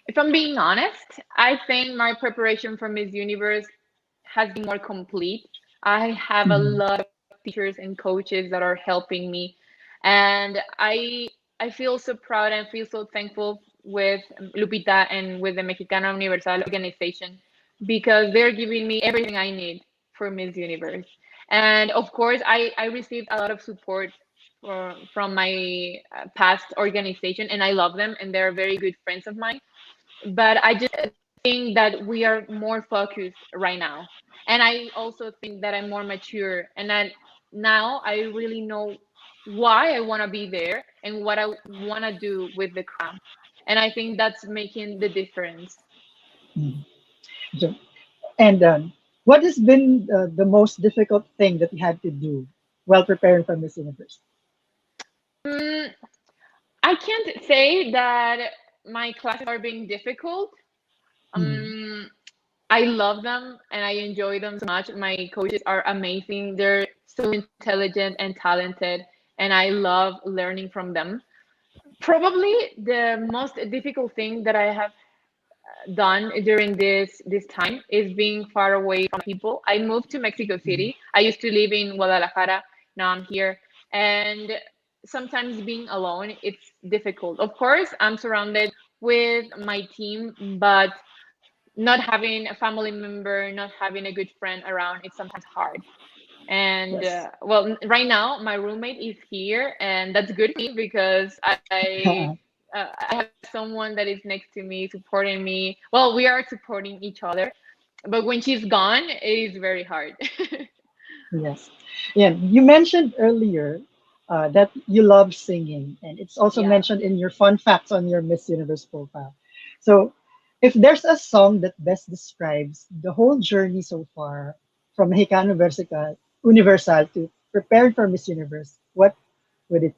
If I'm being honest, I think my preparation for Miss Universe has been more complete. I have a lot of teachers and coaches that are helping me, and I feel so proud and feel so thankful with Lupita and with the Mexicana Universal organization, because they're giving me everything I need for Miss Universe. And of course, I received a lot of support from my past organization, and I love them, and they're very good friends of mine. But I just think that we are more focused right now. And I also think that I'm more mature, and that now I really know why I want to be there and what I want to do with the crown. And I think that's making the difference. So, and what has been the most difficult thing that you had to do while preparing for Miss Universe? I can't say that my classes are being difficult. I love them and I enjoy them so much. My coaches are amazing. They're so intelligent and talented, and I love learning from them. Probably the most difficult thing that I have done during this time is being far away from people. I moved to Mexico City. I used to live in Guadalajara. Now I'm here, and sometimes being alone, it's difficult. Of course, I'm surrounded with my team, but not having a family member, not having a good friend around, it's sometimes hard. And well, right now my roommate is here, and that's good for me because I have someone that is next to me, supporting me. Well, we are supporting each other, but when she's gone, it is very hard. Yes. Yeah, you mentioned earlier that you love singing, and it's also mentioned in your fun facts on your Miss Universe profile. So, if there's a song that best describes the whole journey so far from Mexicana Universal to prepared for Miss Universe, what would it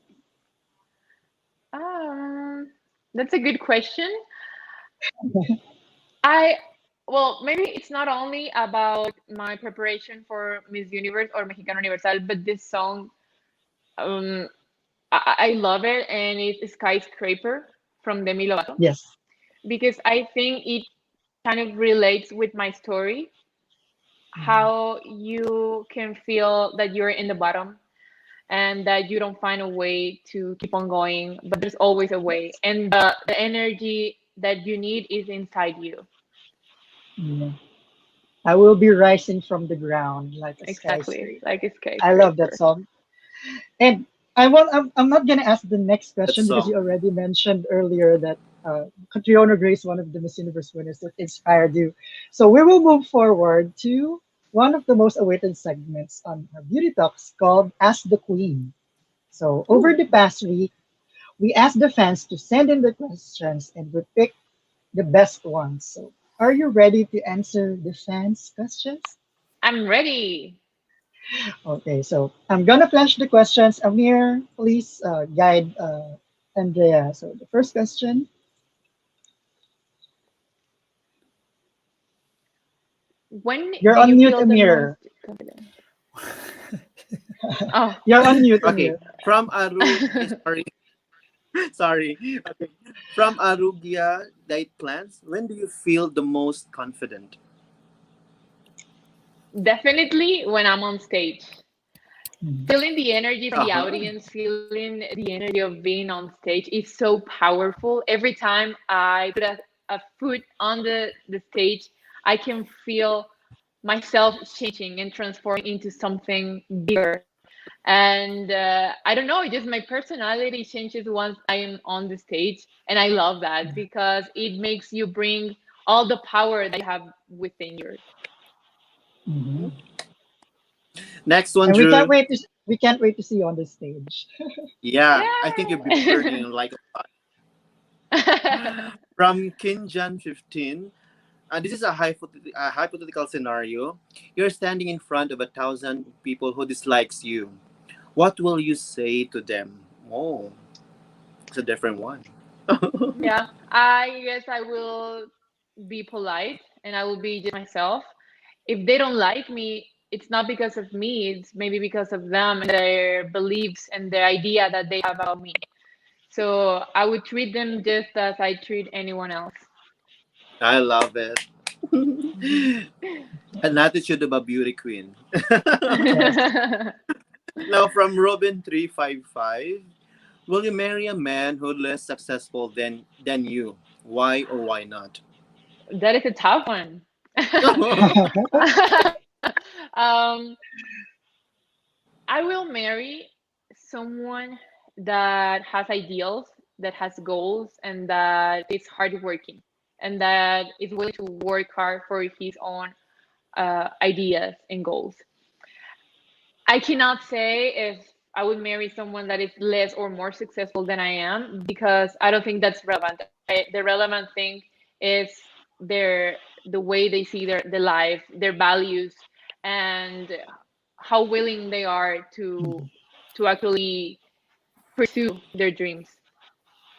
um, that's a good question. I well, maybe it's not only about my preparation for Miss Universe or Mexicano Universal, but this song, um, I love it, and it's Skyscraper from Demi Lovato, Yes. because I think it kind of relates with my story, how you can feel that you're in the bottom and that you don't find a way to keep on going, but there's always a way, and the energy that you need is inside you. Yeah. I will be rising from the ground like a Exactly, skyscraper. like a I love that skyscraper. song. And I'm not gonna ask the next That question because you song. already mentioned earlier that Catriona Grace, one of the Miss Universe winners, that inspired you. So we will move forward to one of the most awaited segments on our Beauty Talks called Ask the Queen. So over the past week, we asked the fans to send in their questions and we picked the best ones. So are you ready to answer the fans' questions? I'm ready. Okay, so I'm gonna flash the questions. Amir, please guide Andrea. So the first question, When you're do on you mute, feel the most Amir. confident? Oh, You're on mute, Okay, Amir. from Aru, sorry, sorry. Okay, from Arugia Diet Plans, when do you feel the most confident? definitely when I'm on stage. Mhm. Feeling the energy from the Uh-huh. audience, feeling the energy of being on stage is so powerful. Every time I put a foot on the stage, I can feel myself changing and transforming into something bigger. And I don't know, just my personality changes once I am on the stage. And I love that because it makes you bring all the power that you have within you. Mhm. Next one, And Drew. we can't wait to see you on the stage. Yeah, I think you'll be Yeah. burning like a fire. From Kinjan 15, this is a hypothetical scenario. You're standing in front of 1,000 people who dislikes you. What will you say to them? Oh, it's a different one. Yeah, I guess I will be polite and I will be just myself. If they don't like me, it's not because of me, it's maybe because of them and their beliefs and their idea that they have about me. So I would treat them just as I treat anyone else. I love it. An attitude of a beauty queen. Yes. Now from Robin 355, will you marry a man who's less successful than you? Why or why not? That is a tough one. um, I will marry someone that has ideals, that has goals, and that is hardworking, and that is willing to work hard for his own ideas and goals. I cannot say if I would marry someone that is less or more successful than I am because I don't think that's relevant. The relevant thing is their the way they see their life, their values, and how willing they are to actually pursue their dreams.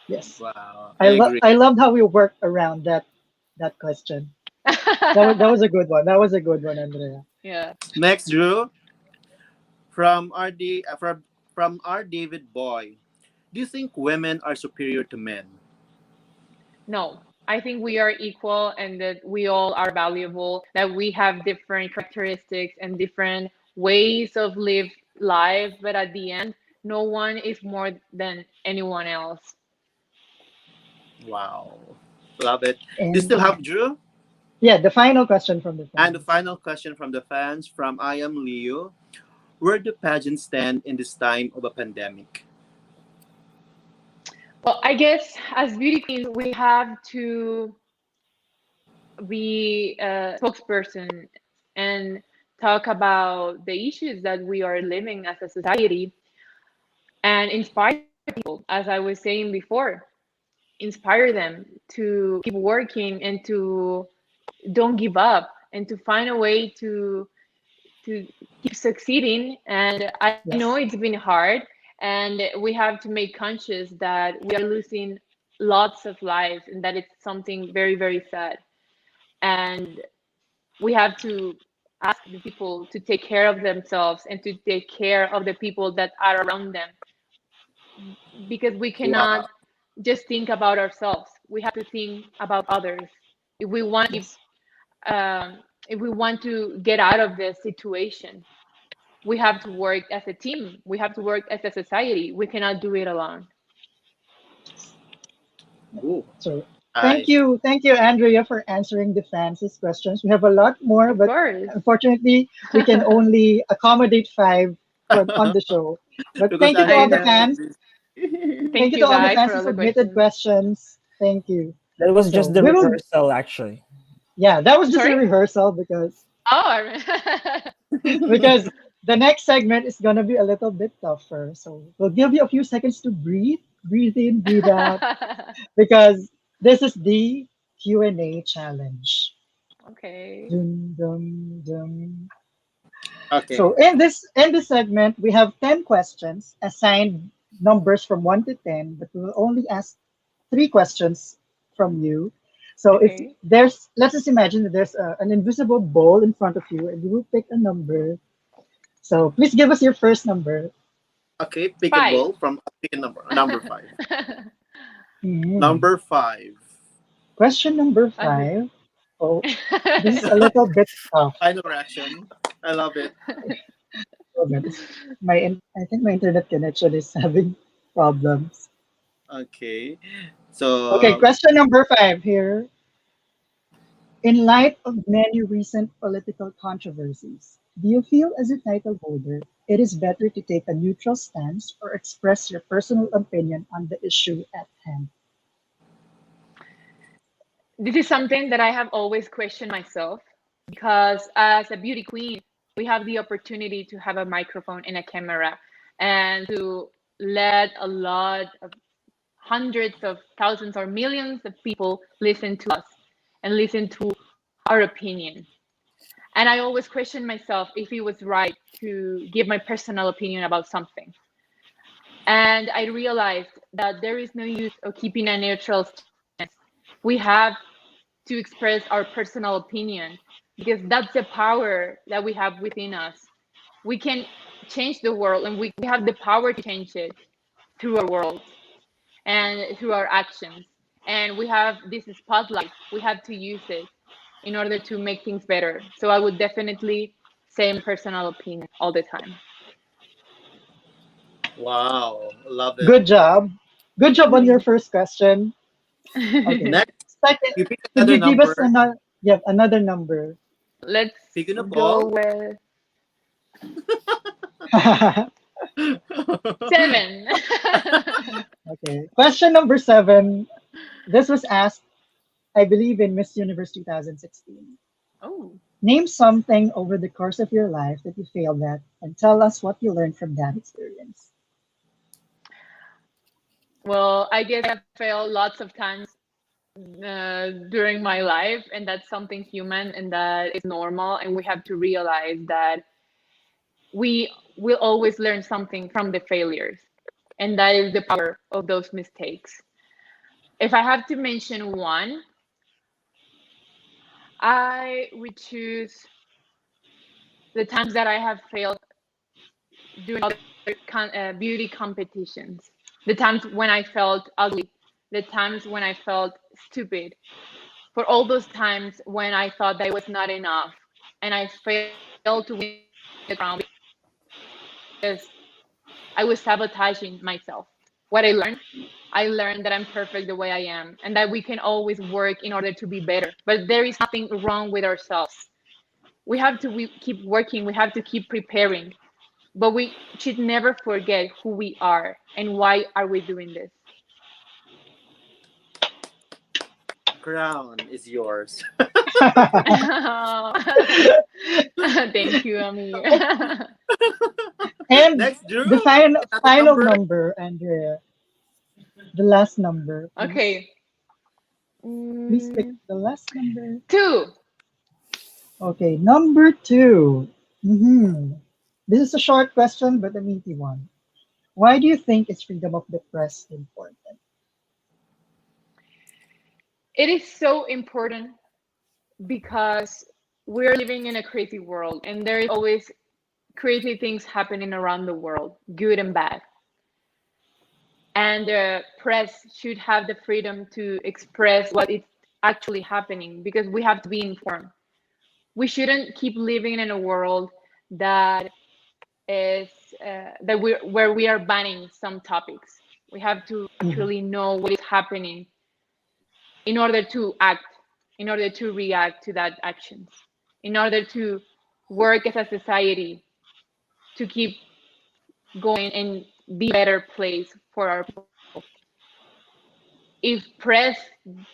Yes. Wow, I agree. I loved how we worked around that question. That was a good one. That was a good one, Andrea. Yeah. Next, Drew, from our David Boy. Do you think women are superior to men? No, I think we are equal and that we all are valuable, that we have different characteristics and different ways of live life, but at the end, no one is more than anyone else. Wow, love it. Do you And still have Drew? yeah, the final question from the And the fans. final question from the fans from I am Leo. Where do pageants stand in this time of a pandemic? Well, I guess as beauty queens, we have to be a spokesperson and talk about the issues that we are living as a society and inspire people, as I was saying before, inspire them to keep working and to don't give up and to find a way to keep succeeding. And I know Yes. it's been hard, and we have to make conscious that we are losing lots of lives and that it's something very, very sad. and we have to ask the people to take care of themselves and to take care of the people that are around them, because we cannot just think about ourselves. We have to think about others. If we want if we want to get out of this situation, we have to work as a team. We have to work as a society. We cannot do it alone. Ooh. So thank you, Andrea, for answering the fans' questions. We have a lot more, Of but course. unfortunately, we can only accommodate 5 on the show. But thank you to all the fans. Thank you to all the guys fans for who all the submitted questions. Thank you. That was So just the we will- rehearsal, actually. Yeah, that was just a Sorry? rehearsal because Oh, because the next segment is gonna be a little bit tougher. So we'll give you a few seconds to breathe in, breathe out, because this is the Q&A challenge. okay. Dum, dum, dum. Okay. So in this segment, we have 10 questions assigned numbers from 1 to 10, but we will only ask 3 questions from you. So if Okay. let's just imagine that there's an invisible bowl in front of you, and you will pick a number. So please give us your first number. Okay, pick 5. a ball from pick a number. Number 5. Mhm. Number 5. Question number 5. Oh, this is a little bit tough. Final reaction. I love it. Oh, goodness. I think my internet connection is having problems. Okay. So Okay, question number 5 here. In light of many recent political controversies, do you feel as a title holder it is better to take a neutral stance or express your personal opinion on the issue at hand? This is something that I have always questioned myself, because as a beauty queen, we have the opportunity to have a microphone and a camera and to let a lot of hundreds of thousands or millions of people listen to us and listen to our opinion. And I always question myself if it was right to give my personal opinion about something. And I realized that there is no use of keeping a neutral stance. We have to express our personal opinion, because that's the power that we have within us. We can change the world, and we have the power to change it through our world and through our actions. And we have this spotlight. We have to use it in order to make things better. So I would definitely say my personal opinion all the time. wow, love it. Good job. Good job on your first question. Okay. Next, Second, you pick could another you give us number. another number? Let's Pick a go ball. with Okay. 7. Question number 7. This was asked, I believe, in Miss Universe 2016. Oh. Name something over the course of your life that you failed at and tell us what you learned from that experience. Well, I guess I've failed lots of times during my life, and that's something human and that is normal, and we have to realize that we will always learn something from the failures, and that is the power of those mistakes. If I have to mention one, I would choose the times that I have failed during other beauty competitions, the times when I felt ugly, the times when I felt stupid, for all those times when I thought that it was not enough and I failed to win the crown because I was sabotaging myself. What I learned that I'm perfect the way I am and that we can always work in order to be better. But there is nothing wrong with ourselves. We have to keep working, we have to keep preparing, but we should never forget who we are and why are we doing this. Crown is yours. Thank you, Amir. And Next, Drew. the final number. number, Andrea. The last number. Please. Okay. Please pick the last number. 2. Okay, number 2. This is a short question, but a meaty one. Why do you think is freedom of the press important? It is so important because we're living in a crazy world, and there is always crazy things happening around the world, good and bad. And the press should have the freedom to express what is actually happening, because we have to be informed. We shouldn't keep living in a world that is where we are banning some topics. We have to actually know what is happening in order to act, in order to react to that actions, in order to work as a society to keep going and be a better place for our people. If press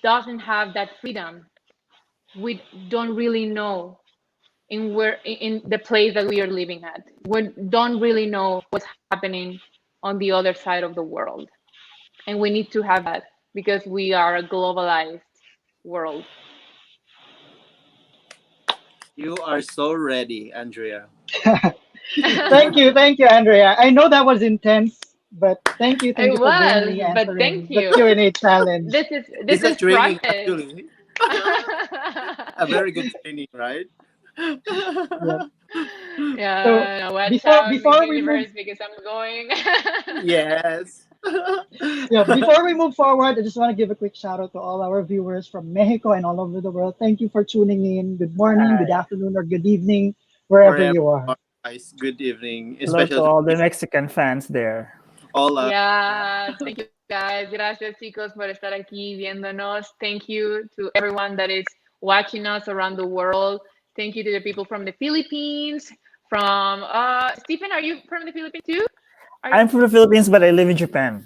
doesn't have that freedom, we don't really know in the place that we are living at. We don't really know what's happening on the other side of the world. And we need to have that because we are a globalized world. You are so ready, Andrea. Thank you, Andrea. I know that was intense, but thank you for bravely but answering thank the you. Q&A challenge. This It's a is training, practice. actually. A very good training, right? Yeah, So, watch before out, before Miss we move Universe, because I'm going. Yes. before we move forward, I just want to give a quick shout out to all our viewers from Mexico and all over the world. Thank you for tuning in. Good morning, good afternoon, or good evening, wherever Wherever you are. guys, good evening. Hello to Especially all the Mexican fans there. all Yeah, thank you guys. Gracias chicos por estar aquí viéndonos. Thank you to everyone that is watching us around the world. Thank you to the people from the Philippines. From Stephen, are you from the Philippines too? I'm from the Philippines, but I live in Japan.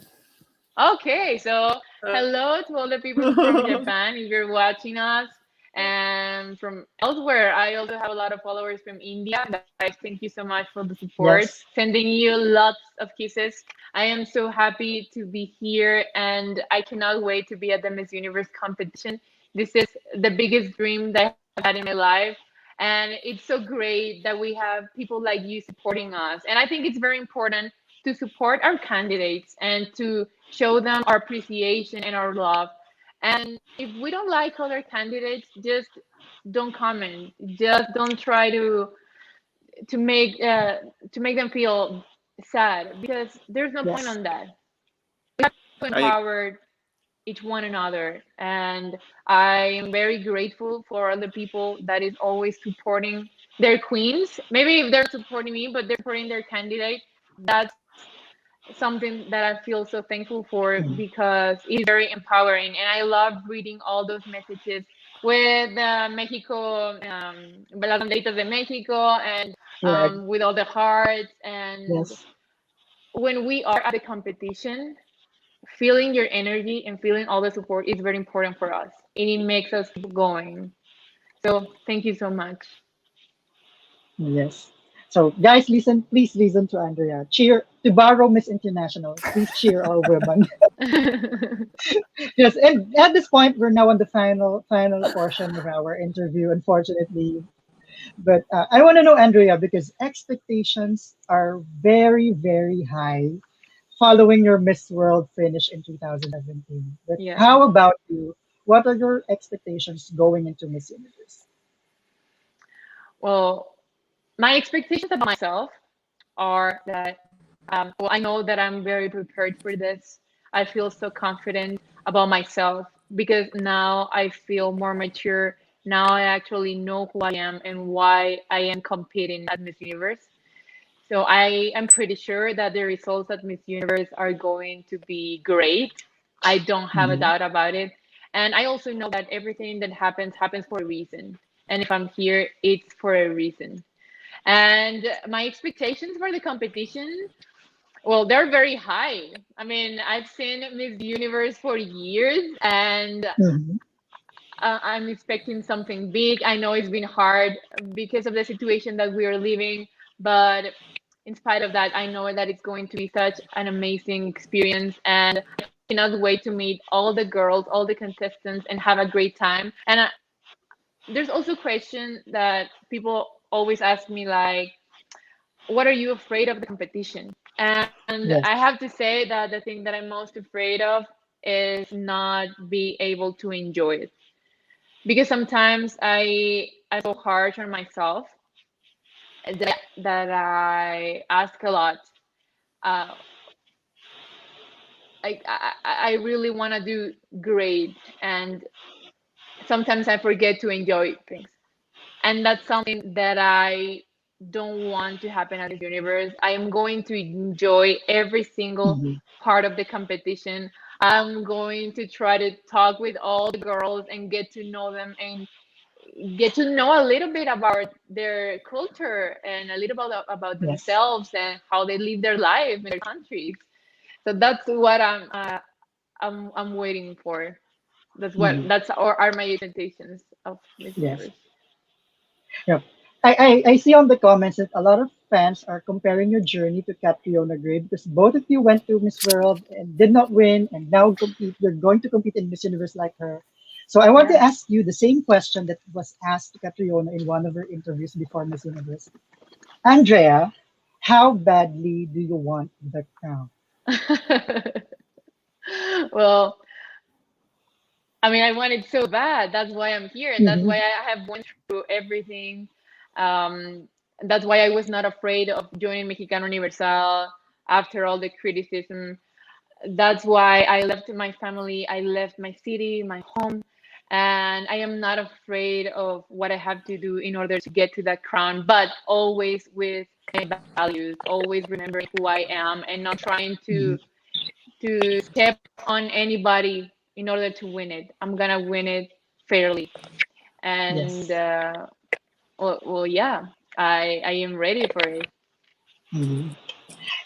Okay, so hello to all the people from Japan if you're watching us, and from elsewhere. I also have a lot of followers from India. Guys, thank you so much for the support. Yes. Sending you lots of kisses. I am so happy to be here, and I cannot wait to be at the Miss Universe competition. This is the biggest dream that I've had in my life, and it's so great that we have people like you supporting us. And I think it's very important to support our candidates and to show them our appreciation and our love. And if we don't like other candidates, just don't comment. Just don't try to make them feel sad, because there's no point on that. We have to empower each one another, and I am very grateful for all the people that is always supporting their queens. Maybe if they're supporting me, but they're supporting their candidate, that's something that I feel so thankful for, because it's very empowering. And I love reading all those messages with Mexico, las banderitas de Mexico, and with all the hearts. And when we are at the competition, feeling your energy and feeling all the support is very important for us, and it makes us keep going. So thank you so much. Yes. So guys, please listen to Andrea. Cheer to borrow Miss International. Please cheer all women. Yes, and at this point, we're now on the final portion of our interview, unfortunately. But I want to know, Andrea, because expectations are very, very high following your Miss World finish in 2017. But how about you? What are your expectations going into Miss Universe? Well, my expectations about myself are that, well, I know that I'm very prepared for this. I feel so confident about myself because now I feel more mature. Now I actually know who I am and why I am competing at Miss Universe. So I am pretty sure that the results at Miss Universe are going to be great. I don't have a doubt about it. And I also know that everything that happens for a reason. And if I'm here, it's for a reason. And my expectations for the competition, well, they're very high. I mean, I've seen Miss Universe for years, and I'm expecting something big. I know it's been hard because of the situation that we are living, but in spite of that, I know that it's going to be such an amazing experience, and I cannot wait to meet all the girls, all the contestants, and have a great time. And there's also a question that people always ask me, like, what are you afraid of the competition? And I have to say that the thing that I'm most afraid of is not be able to enjoy it. because sometimes I'm so harsh on myself that I ask a lot. Uh, I really want to do great, and sometimes I forget to enjoy things. And that's something that I don't want to happen at the universe. I am going to enjoy every single Mhm. part of the competition. I'm going to try to talk with all the girls and get to know them and get to know a little bit about their culture and a little bit about Yes. themselves and how they live their life in their countries. So that's what I'm waiting for. Mhm. That's or are my expectations of Miss Yes. Universe. Yep. I see on the comments that a lot of fans are comparing your journey to Catriona Gray because both of you went to Miss World and did not win, and now compete. You're going to compete in Miss Universe like her. So I want to Yeah. ask you the same question that was asked to Catriona in one of her interviews before Miss Universe. Andrea, how badly do you want the crown? Well, I mean, I want it so bad. That's why I'm here, and that's Mm-hmm. why I have went through everything. Um, that's why I was not afraid of joining Mexicano Universal after all the criticism. That's why I left my family, I left my city, my home, and I am not afraid of what I have to do in order to get to that crown, but always with my values, always remembering who I am and not trying Mm-hmm. to step on anybody in order to win it. I'm gonna win it fairly. And Yes. well, yeah, I am ready for it. Mhm.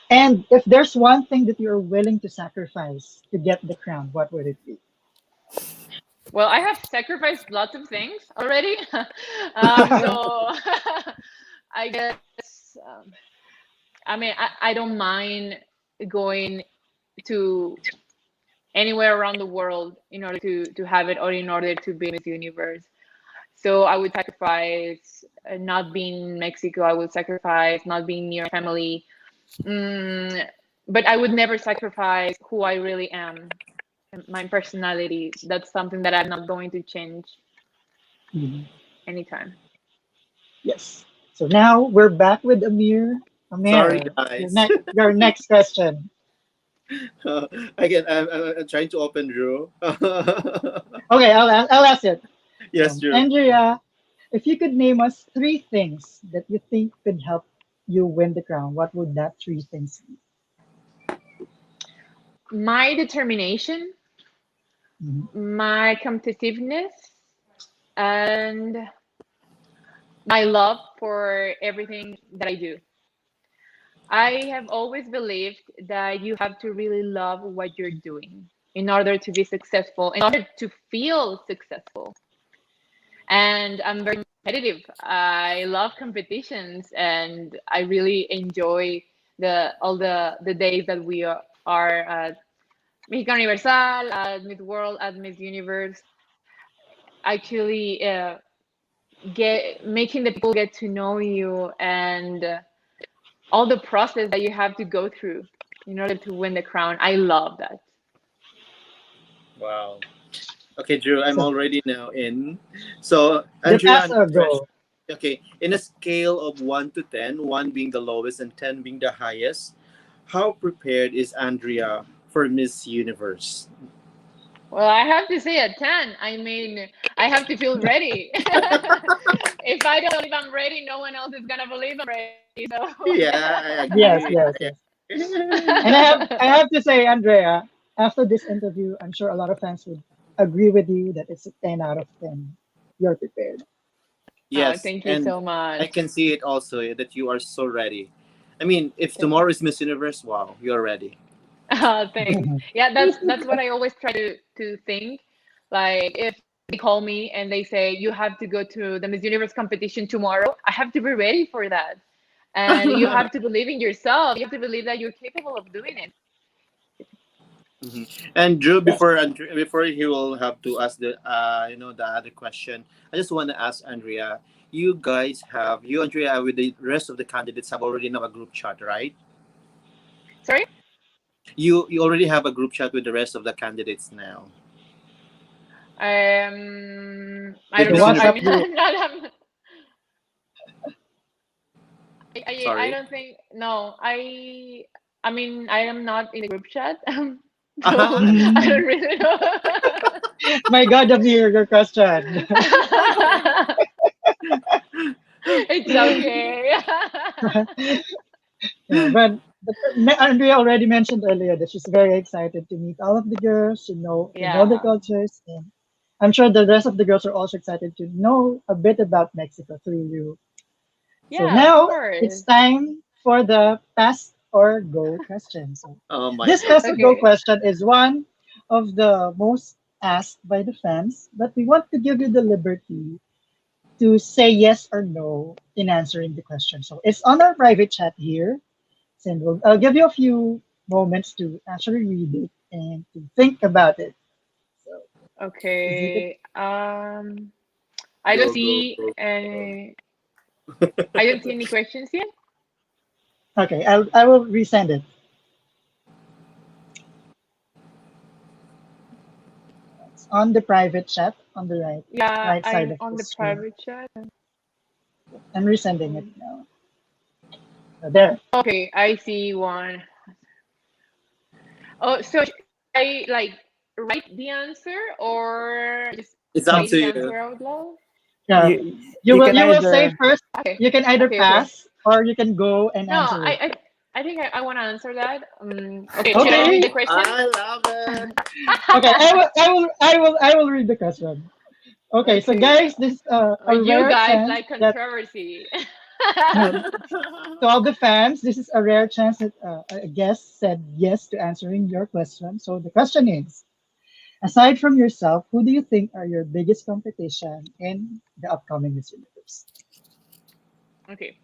And if there's one thing that you're willing to sacrifice to get the crown, what would it be? Well, I have sacrificed lots of things already. So I guess, I mean, I don't mind going to anywhere around the world in order to have it or in order to be Miss Universe. So I would sacrifice not being in Mexico. I would sacrifice not being near family. Mm, but I would never sacrifice who I really am, my personality. That's something that I'm not going to change Mhm. anytime. Yes. So now we're back with Amir. Sorry, Amir, guys. your next question. Again, I'm trying to open Drew. Okay, I'll ask it. Yes, Drew. Andrea, if you could name us three things that you think could help you win the crown, what would that three things be? My determination, Mhm. my competitiveness, and my love for everything that I do. I have always believed that you have to really love what you're doing in order to be successful, in order to feel successful. And I'm very competitive. I love competitions, and I really enjoy the days that we are at Mexicano Universal, at Miss World, at Miss Universe. Actually, get making the people get to know you and all the process that you have to go through in order to win the crown. I love that. Wow. Okay, Drew, I'm So already now in. So, just Andrea, ask and a Trish, go. okay, in a scale of 1 to 10, 1 being the lowest and 10 being the highest, how prepared is Andrea for Miss Universe? Well, I have to say a 10. I mean, I have to feel ready. If I don't believe I'm ready, no one else is gonna believe I'm ready. So Yeah, I Yes, agree. yes, yes. And I have to say, Andrea, after this interview, I'm sure a lot of fans would agree with you that it's a 10 out of 10. You're prepared. oh, Yes, thank you and so I much. can see it also that you are so ready. I mean, if Thanks. tomorrow is Miss Universe, wow, you're ready. Thanks. Yeah, that's what I always try to think. Like if they call me and they say you have to go to the Miss Universe competition tomorrow, I have to be ready for that. And you have to believe in yourself. You have to believe that you're capable of doing it. Mhm. And Drew, Yes. before he will have to ask the other question, I just want to ask Andrea. You Andrea with the rest of the candidates have already now a group chat, right? Sorry? You already have a group chat with the rest of the candidates now. I With don't the know. I WhatsApp mean, group. I don't think. No, I mean, I am not in the group chat. So I don't really know. My God, Amir, your question. It's okay. Yeah, but Andrea already mentioned earlier that she's very excited to meet all of the girls, to know the Yeah. cultures, and I'm sure the rest of the girls are also excited to know a bit about Mexico through you. So Yeah, of now it's course. time for the pass or go question. So Oh my this God. pass or go Okay. question is one of the most asked by the fans, but we want to give you the liberty to say yes or no in answering the question. So it's on our private chat here. And I'll give you a few moments to actually read it and to think about it. So, is it Okay. I don't Go, go, see go. any. I don't see any questions yet. okay? I will resend it. It's on the private chat on the Yeah, right side I'm of on the the screen. private chat. I'm resending it now. So there. Okay, I see one. Oh, so should I like write the answer or just It's up No, say to the you. answer out loud? yeah, You you can you will say either first. Okay. You can either Okay. pass or you can go and No, answer it. I think I want to answer that. Okay, should I read Okay. the question? I love it. Okay. I will read the question. Okay. So Okay. guys, this is a You rare guys chance like that controversy. no, to all the fans, this is a rare chance that a guest said yes to answering your question. So the question is, aside from yourself, who do you think are your biggest competition in the upcoming Miss Universe? Okay.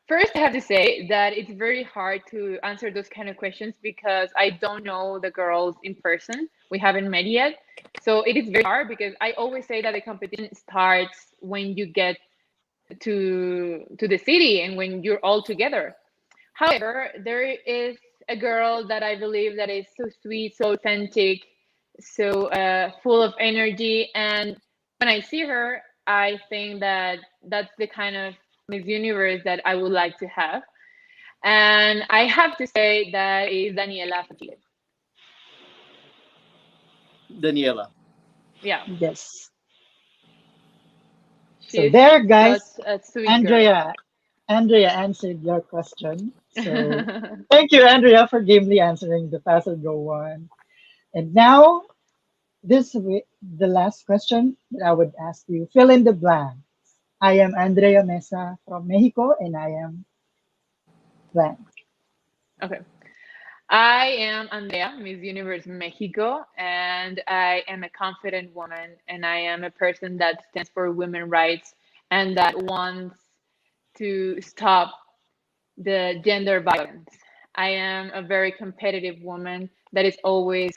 First, I have to say that it's very hard to answer those kind of questions because I don't know the girls in person. We haven't met yet. So it is very hard because I always say that the competition starts when you get to the city and when you're all together. However, there is a girl that I believe that is so sweet, so authentic, so full of energy. And when I see her, I think that that's the kind of Miss Universe that I would like to have. And I have to say that is Daniela Fatile. Daniela. Yeah, Yes. So she's there, such guys, a sweet girl. Andrea answered your question. So thank you, Andrea, for gamely answering the pass or go one. And now the last question that I would ask you. Fill in the blank. I am Andrea Meza from Mexico, and I am blank. Okay. I am Andrea, Miss Universe Mexico, and I am a confident woman, and I am a person that stands for women's rights and that wants to stop the gender violence. I am a very competitive woman that is always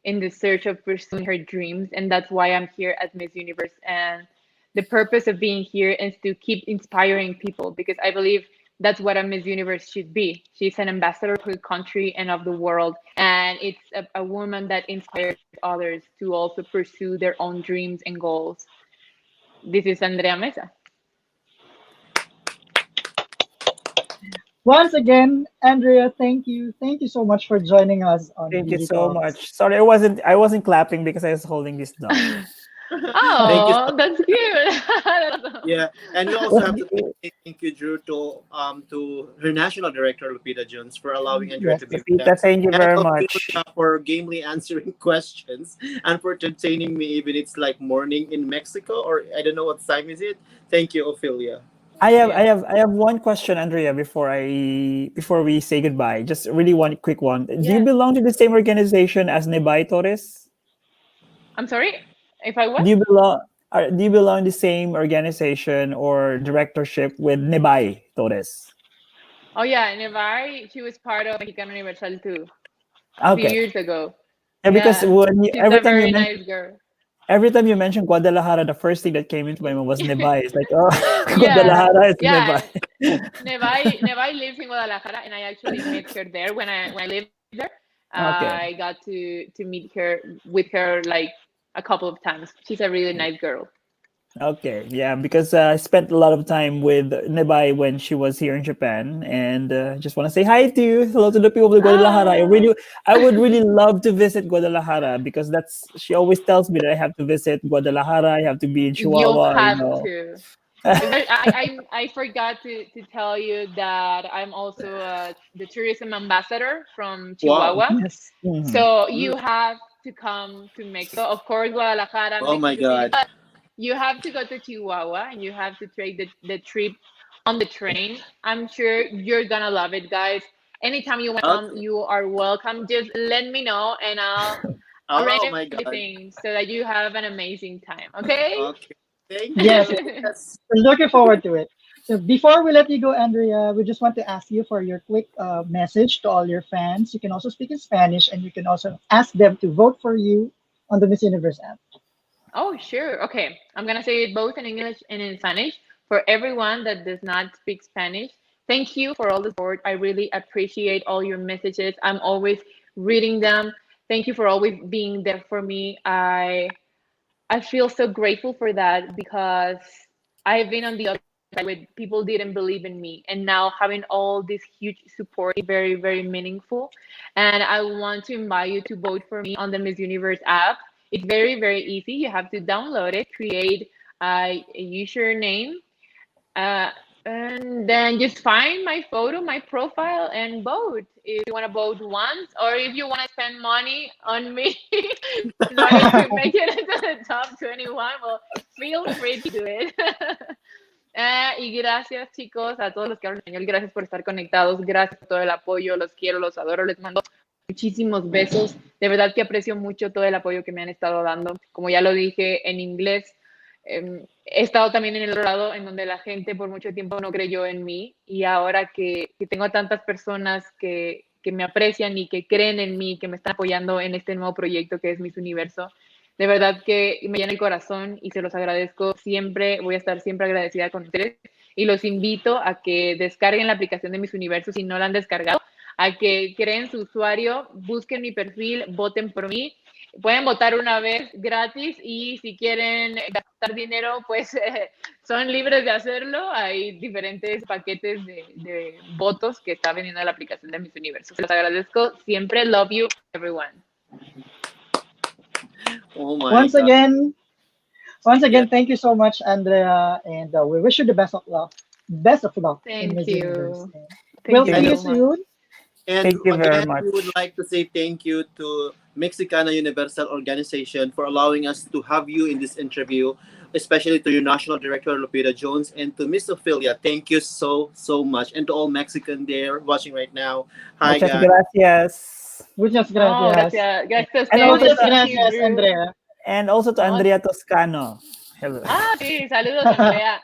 in the search of pursuing her dreams, and that's why I'm here at Miss Universe. And the purpose of being here is to keep inspiring people because I believe that's what a Miss Universe should be. She's an ambassador for the country and of the world, and it's a woman that inspires others to also pursue their own dreams and goals. This is Andrea Meza. Once again, Andrea, thank you. Thank you so much for joining us on thank you Beauty so Talks. much. Sorry, I wasn't clapping because I was holding this down. Thank you so Oh, that's cute. Yeah, and we also have to thank you, Drew, to her national director Lupita Jones for allowing Andrea Yes. to be with Lupita, us, thank you and very Ophelia much. for gamely answering questions and for entertaining me even it's like morning in Mexico or I don't know what time is it. Thank you, Ophelia. I have one question, Andrea, before we say goodbye. Just really one quick one. Do you Yes. belong to the same organization as Nebay Torres? I'm sorry if I Do what? you belong do you belong to the same organization or directorship with Nebay Torres? Oh yeah, Nevari, she was part of Mexicano Universal too a few Okay. years ago. Yeah, because Yeah, she's a very nice girl. every time you mention Guadalajara, the first thing that came into my mind was Nebay. It's like, oh, Yeah, Guadalajara is yeah. Nebay. Nevai lives in Guadalajara, and I actually met her there when I lived there. Okay. I got to meet her with her like a couple of times. She's a really nice girl. Okay, yeah, because I spent a lot of time with Nebai when she was here in Japan, and just want to say hi to you. Hello to the people of Guadalajara. I would really love to visit Guadalajara because she always tells me that I have to visit Guadalajara. I have to be in You'll Chihuahua. have to. I forgot to tell you that I'm also the tourism ambassador from Chihuahua. Wow. Yes. Mhm. So you have to come to Mexico. Of course, Guadalajara. Oh my Mexico City, God. but you have to go to Chihuahua and you have to take the trip on the train. I'm sure you're gonna love it, guys. Anytime you want to come, Okay. you are welcome. Just let me know and I'll Oh arrange my God. everything so that you have an amazing time. Okay? Okay. Thank Yes. you. Yes. We're looking forward to it. So before we let you go, Andrea, we just want to ask you for your quick message to all your fans. You can also speak in Spanish, and you can also ask them to vote for you on the Miss Universe app. Oh, sure. Okay. I'm going to say it both in English and in Spanish. For everyone that does not speak Spanish, thank you for all the support. I really appreciate all your messages. I'm always reading them. Thank you for always being there for me. I feel so grateful for that because I've been on the other side where people didn't believe in me. And now having all this huge support is very, very meaningful. And I want to invite you to vote for me on the Miss Universe app. It's very, very easy. You have to download it, create a username, and then just find my photo, my profile, and vote. If you want to vote once, or if you want to spend money on me so I can make it into the top 21, well, feel free to do it. Y gracias, chicos, a todos los que hablan español. Gracias por estar conectados. Gracias por todo el apoyo. Los quiero, los adoro. Les mando muchísimos besos. De verdad que aprecio mucho todo el apoyo que me han estado dando. Como ya lo dije en inglés, he estado también en el otro lado, en donde la gente por mucho tiempo no creyó en mí. Y ahora que tengo a tantas personas que me aprecian y que creen en mí, que me están apoyando en este nuevo proyecto que es Miss Universo, de verdad que me llena el corazón y se los agradezco siempre. Voy a estar siempre agradecida con ustedes y los invito a que descarguen la aplicación de Miss Universo si no la han descargado, a que creen su usuario, busquen mi perfil, voten por mí. Pueden votar una vez gratis y si quieren gastar dinero, pues son libres de hacerlo. Hay diferentes paquetes de votos que está vendiendo la aplicación de Miss Universo. Se los agradezco siempre. Love you, everyone. Oh my Once God. again, Yeah. thank you so much, Andrea, and we wish you the best of luck. Best of luck in Thank Miss you. Universe. Thank We'll you see you so much. soon. And Thank you very again, much. we would like to say thank you to Mexicana Universal Organization for allowing us to have you in this interview, especially to your National Director, Lupita Jones, and to Miss Ophelia. Thank you so much. And to all Mexican there watching right now. Hi, Muchas guys. gracias. Muchas Oh, gracias. gracias. Gracias a And ustedes. also Muchas to, Thank you, gracias, Drew. Andrea. and also to Oh. Andrea Toscano. Hello. Ah, sí, saludos, Andrea.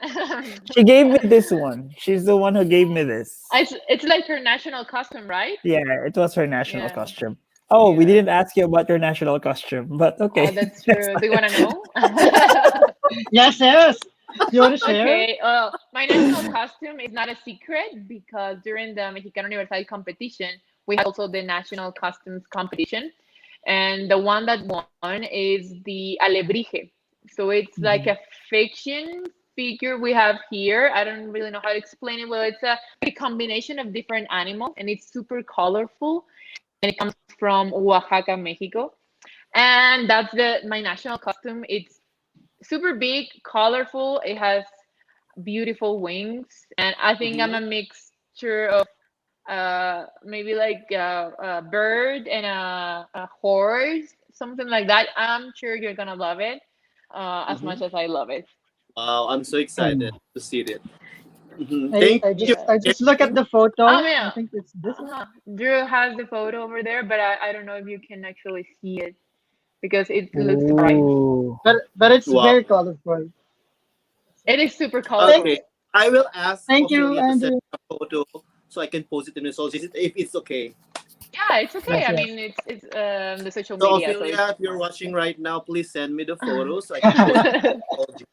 She gave me this one. She's the one who gave me this. It's like her national costume, right? Yeah, it was her national Yeah. costume. Oh, we Yeah. didn't ask you about your national costume, but okay. Oh, that's true. Do you want to know? Yes. You want to share? Okay. My national costume is not a secret because during the Mexicano Universal competition, we had also the national costumes competition. And the one that won is the alebrije. So it's like a fiction figure we have here. I don't really know how to explain it. Well, it's a combination of different animals and it's super colorful. And it comes from Oaxaca, Mexico. And that's my national costume. It's super big, colorful. It has beautiful wings. And I think I'm a mixture of maybe like a bird and a horse, something like that. I'm sure you're gonna love it as much as I love it. Wow, I'm so excited to see it. I just look at the photo. Oh, yeah. I think it's this one. Drew has the photo over there, but I don't know if you can actually see it because it looks bright. Ooh. But it's Wow. very colorful. It is super colorful. Okay, I will ask Thank you, Ophelia to Andrew. send a photo so I can post it in the social if it's okay. Yeah, it's okay. Yes, I yes. mean, it's the social So media. Ophelia, if you're watching right now, please send me the photo so I can post it.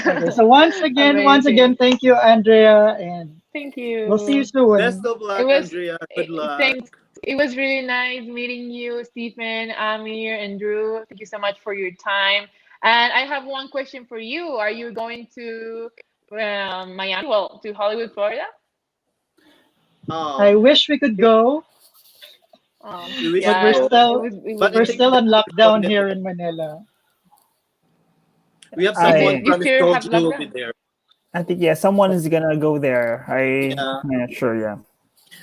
Okay, so once again, Amazing. thank you, Andrea, and Thank you. we'll see you soon. Best of luck, It was- Andrea. Good luck. Thanks. It was really nice meeting you, Stephen, Amir, and Drew. Thank you so much for your time. And I have one question for you. Are you going to Miami? Well, to Hollywood, Florida? I wish we could go, We wish but Yeah, to go. But I we're think still on lockdown we here in Manila. have I- someone You promised still told have you will lockdown? be there. I think someone is gonna go there. Yeah. I'm not sure. Yeah.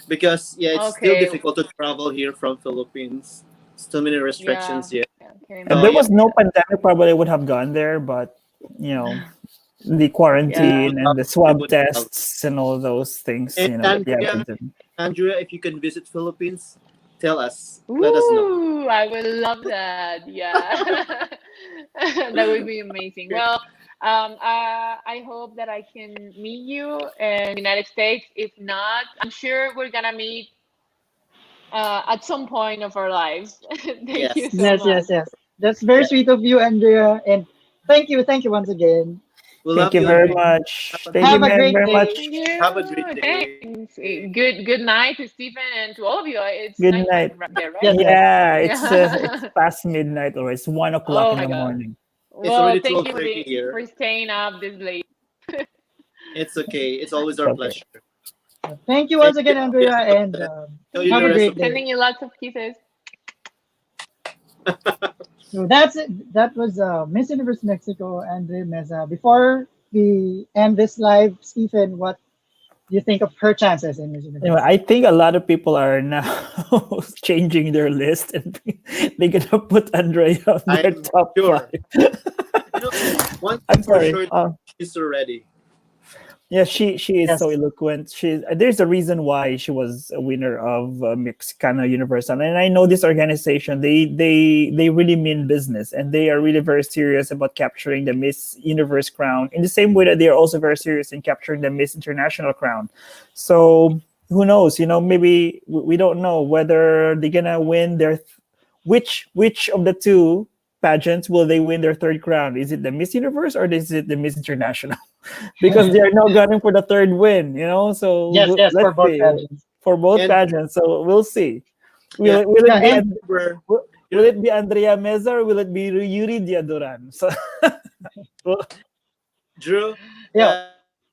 Because it's still Okay. difficult to travel here from Philippines. Still many restrictions yet. Okay. If So, there yeah. was no pandemic, probably I would have gone there. But the quarantine and the swab tests and all those things. And Andrea, if you can visit Philippines, tell us. Let us know. Ooh, I would love that. Yeah. That would be amazing. Well, I hope that I can meet you in the United States. If not, I'm sure we're gonna meet at some point of our lives. Thank you so much. Yes. That's very sweet of you, Andrea, and thank you once again. We Thank love you you, very Andrea. much. Have a Thank you, Have a man, great very day. much. Thank you. Have a great day. Thanks. Good night to Stephen and to all of you. It's Good nighttime night. right there, right? Yes. Yeah, it's Yeah. past midnight or it's 1 o'clock Oh in my the God. morning. Well, already thank you 12:30 here. for staying up this late. It's okay. It's always our Okay. pleasure. Thank you once again, Andrea, and Tell you have the a rest great of- day. Sending you lots of kisses. So that's it. That was Miss Universe Mexico, Andrea Meza. Before we end this live, Stephen, what do you think of her chances in Miss Universe? Anyway, I think a lot of people are now changing their list and they're gonna put Andrea on their I'm top sure. 5. One I'm thing for sorry. sure, she's ready. Yeah, she is Yes. so eloquent. There's a reason why she was a winner of Mexicana Universal, and I know this organization. They really mean business, and they are really very serious about capturing the Miss Universe crown. In the same way that they are also very serious in capturing the Miss International crown. So who knows? Maybe we don't know whether they're gonna win their which of the two pageants will they win their third crown? Is it the Miss Universe or is it the Miss International? Because they are now gunning for the third win, So Yes, let's for both see. pageants. For both And- pageants, so we'll see. Will it be Andrea Meza or will it be Uridia Duran? So Drew, Yeah.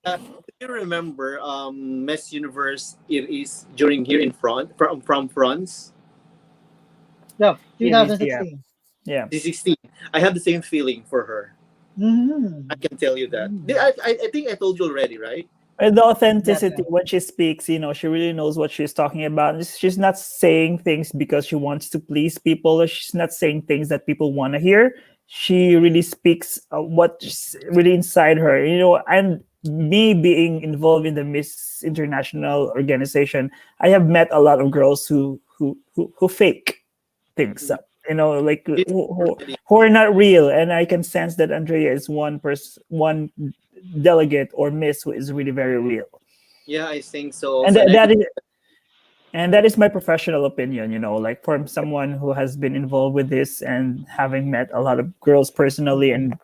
do you remember Miss Universe is during here in front from France? Yeah, Yeah. 2016. yeah. The 16. I have the same feeling for her. Mhm. I can tell you that. I think I told you already, right? And the authenticity Yes, when she speaks, she really knows what she's talking about. She's not saying things because she wants to please people. Or she's not saying things that people want to hear. She really speaks what's really inside her, And me being involved in the Miss International organization, I have met a lot of girls who fake things up. Who are not real, and I can sense that Andrea is one delegate or miss who is really very real. Yeah, I think so. And Also, that is my professional opinion, like from someone who has been involved with this and having met a lot of girls personally and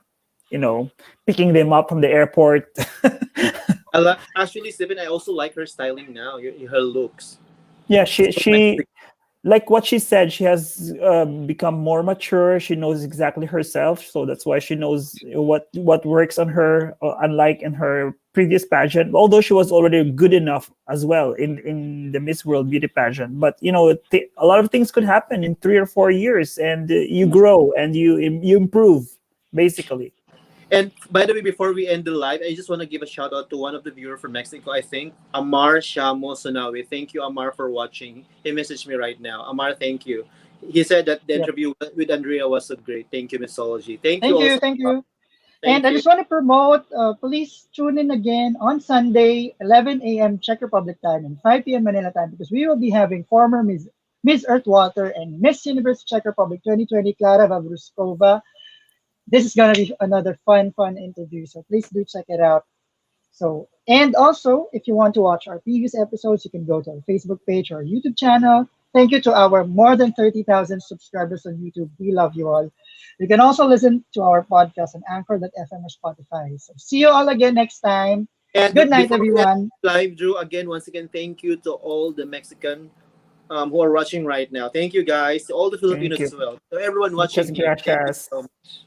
picking them up from the airport. Actually, Stephen, I also like her styling now. Her looks. Yeah, she like what she said, she has become more mature. She knows exactly herself, so that's why she knows what works on her, unlike in her previous pageant. Although she was already good enough as well in the Miss World Beauty pageant, but a lot of things could happen in 3 or 4 years, and you grow and you improve, basically. And by the way, before we end the live, I just want to give a shout out to one of the viewers from Mexico, I think, Amar Shamo Sonawi. Thank you, Amar, for watching. He messaged me right now. Amar, thank you. He said that the interview with Andrea was so great. Thank you, Missosology. Thank you. Thank you. Thank I you. just want to promote, please tune in again on Sunday, 11 a.m. Czech Republic time and 5 p.m. Manila time, because we will be having former Miss Earth Water and Miss Universe Czech Republic 2020 Ďára Ďářová. This is going to be another fun interview, so please do check it out. So, and also, if you want to watch our previous episodes, you can go to our Facebook page or YouTube channel. Thank you to our more than 30,000 subscribers on YouTube. We love you all. You can also listen to our podcast on Anchor.fm or Spotify. So see you all again next time. And Good night, before we end everyone. live, Drew, once again, thank you to all the Mexican who are watching right now. Thank you, guys. To all the Filipinos you. as well. So everyone watching. Here, thank you Gracias. so much.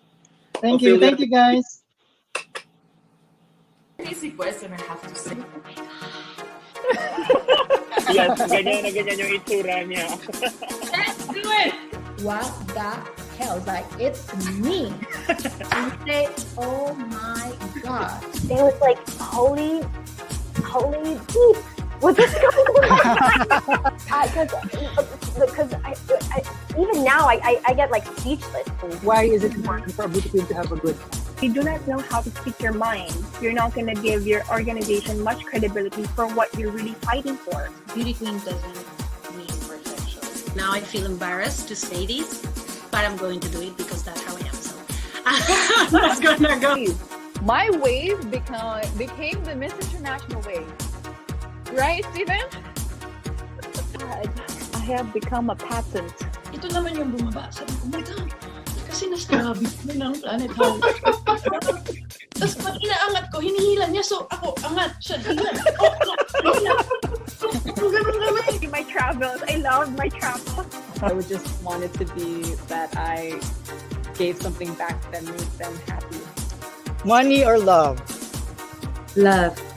Thank you. Thank you, guys. Easy question I have to say. Yes, ganyan na ganyan yung itsura niya. Let's do it! What the hell? Like, it's me. And you say, oh my God. They was like, holy beep. What is going on? Because even now I get like speechless. Why is it important for a beauty queen to have a good? If you do not know how to speak your mind, you're not going to give your organization much credibility for what you're really fighting for. Beauty queen doesn't mean perfection. Now I feel embarrassed to say this, but I'm going to do it because that's how I am. So I'm not gonna go. My wave became the Miss International wave. Right, Steven? I have become a patent. Ito naman yung bumaba. Sabi ko, oh my God, kasi na-starving mo ng planet Earth. Tapos pag inaangat ko, hinihila niya. So ako, angat siya. Hila. My travels, I love my travels. I would just want it to be that I gave something back that made them happy. Money or love? Love.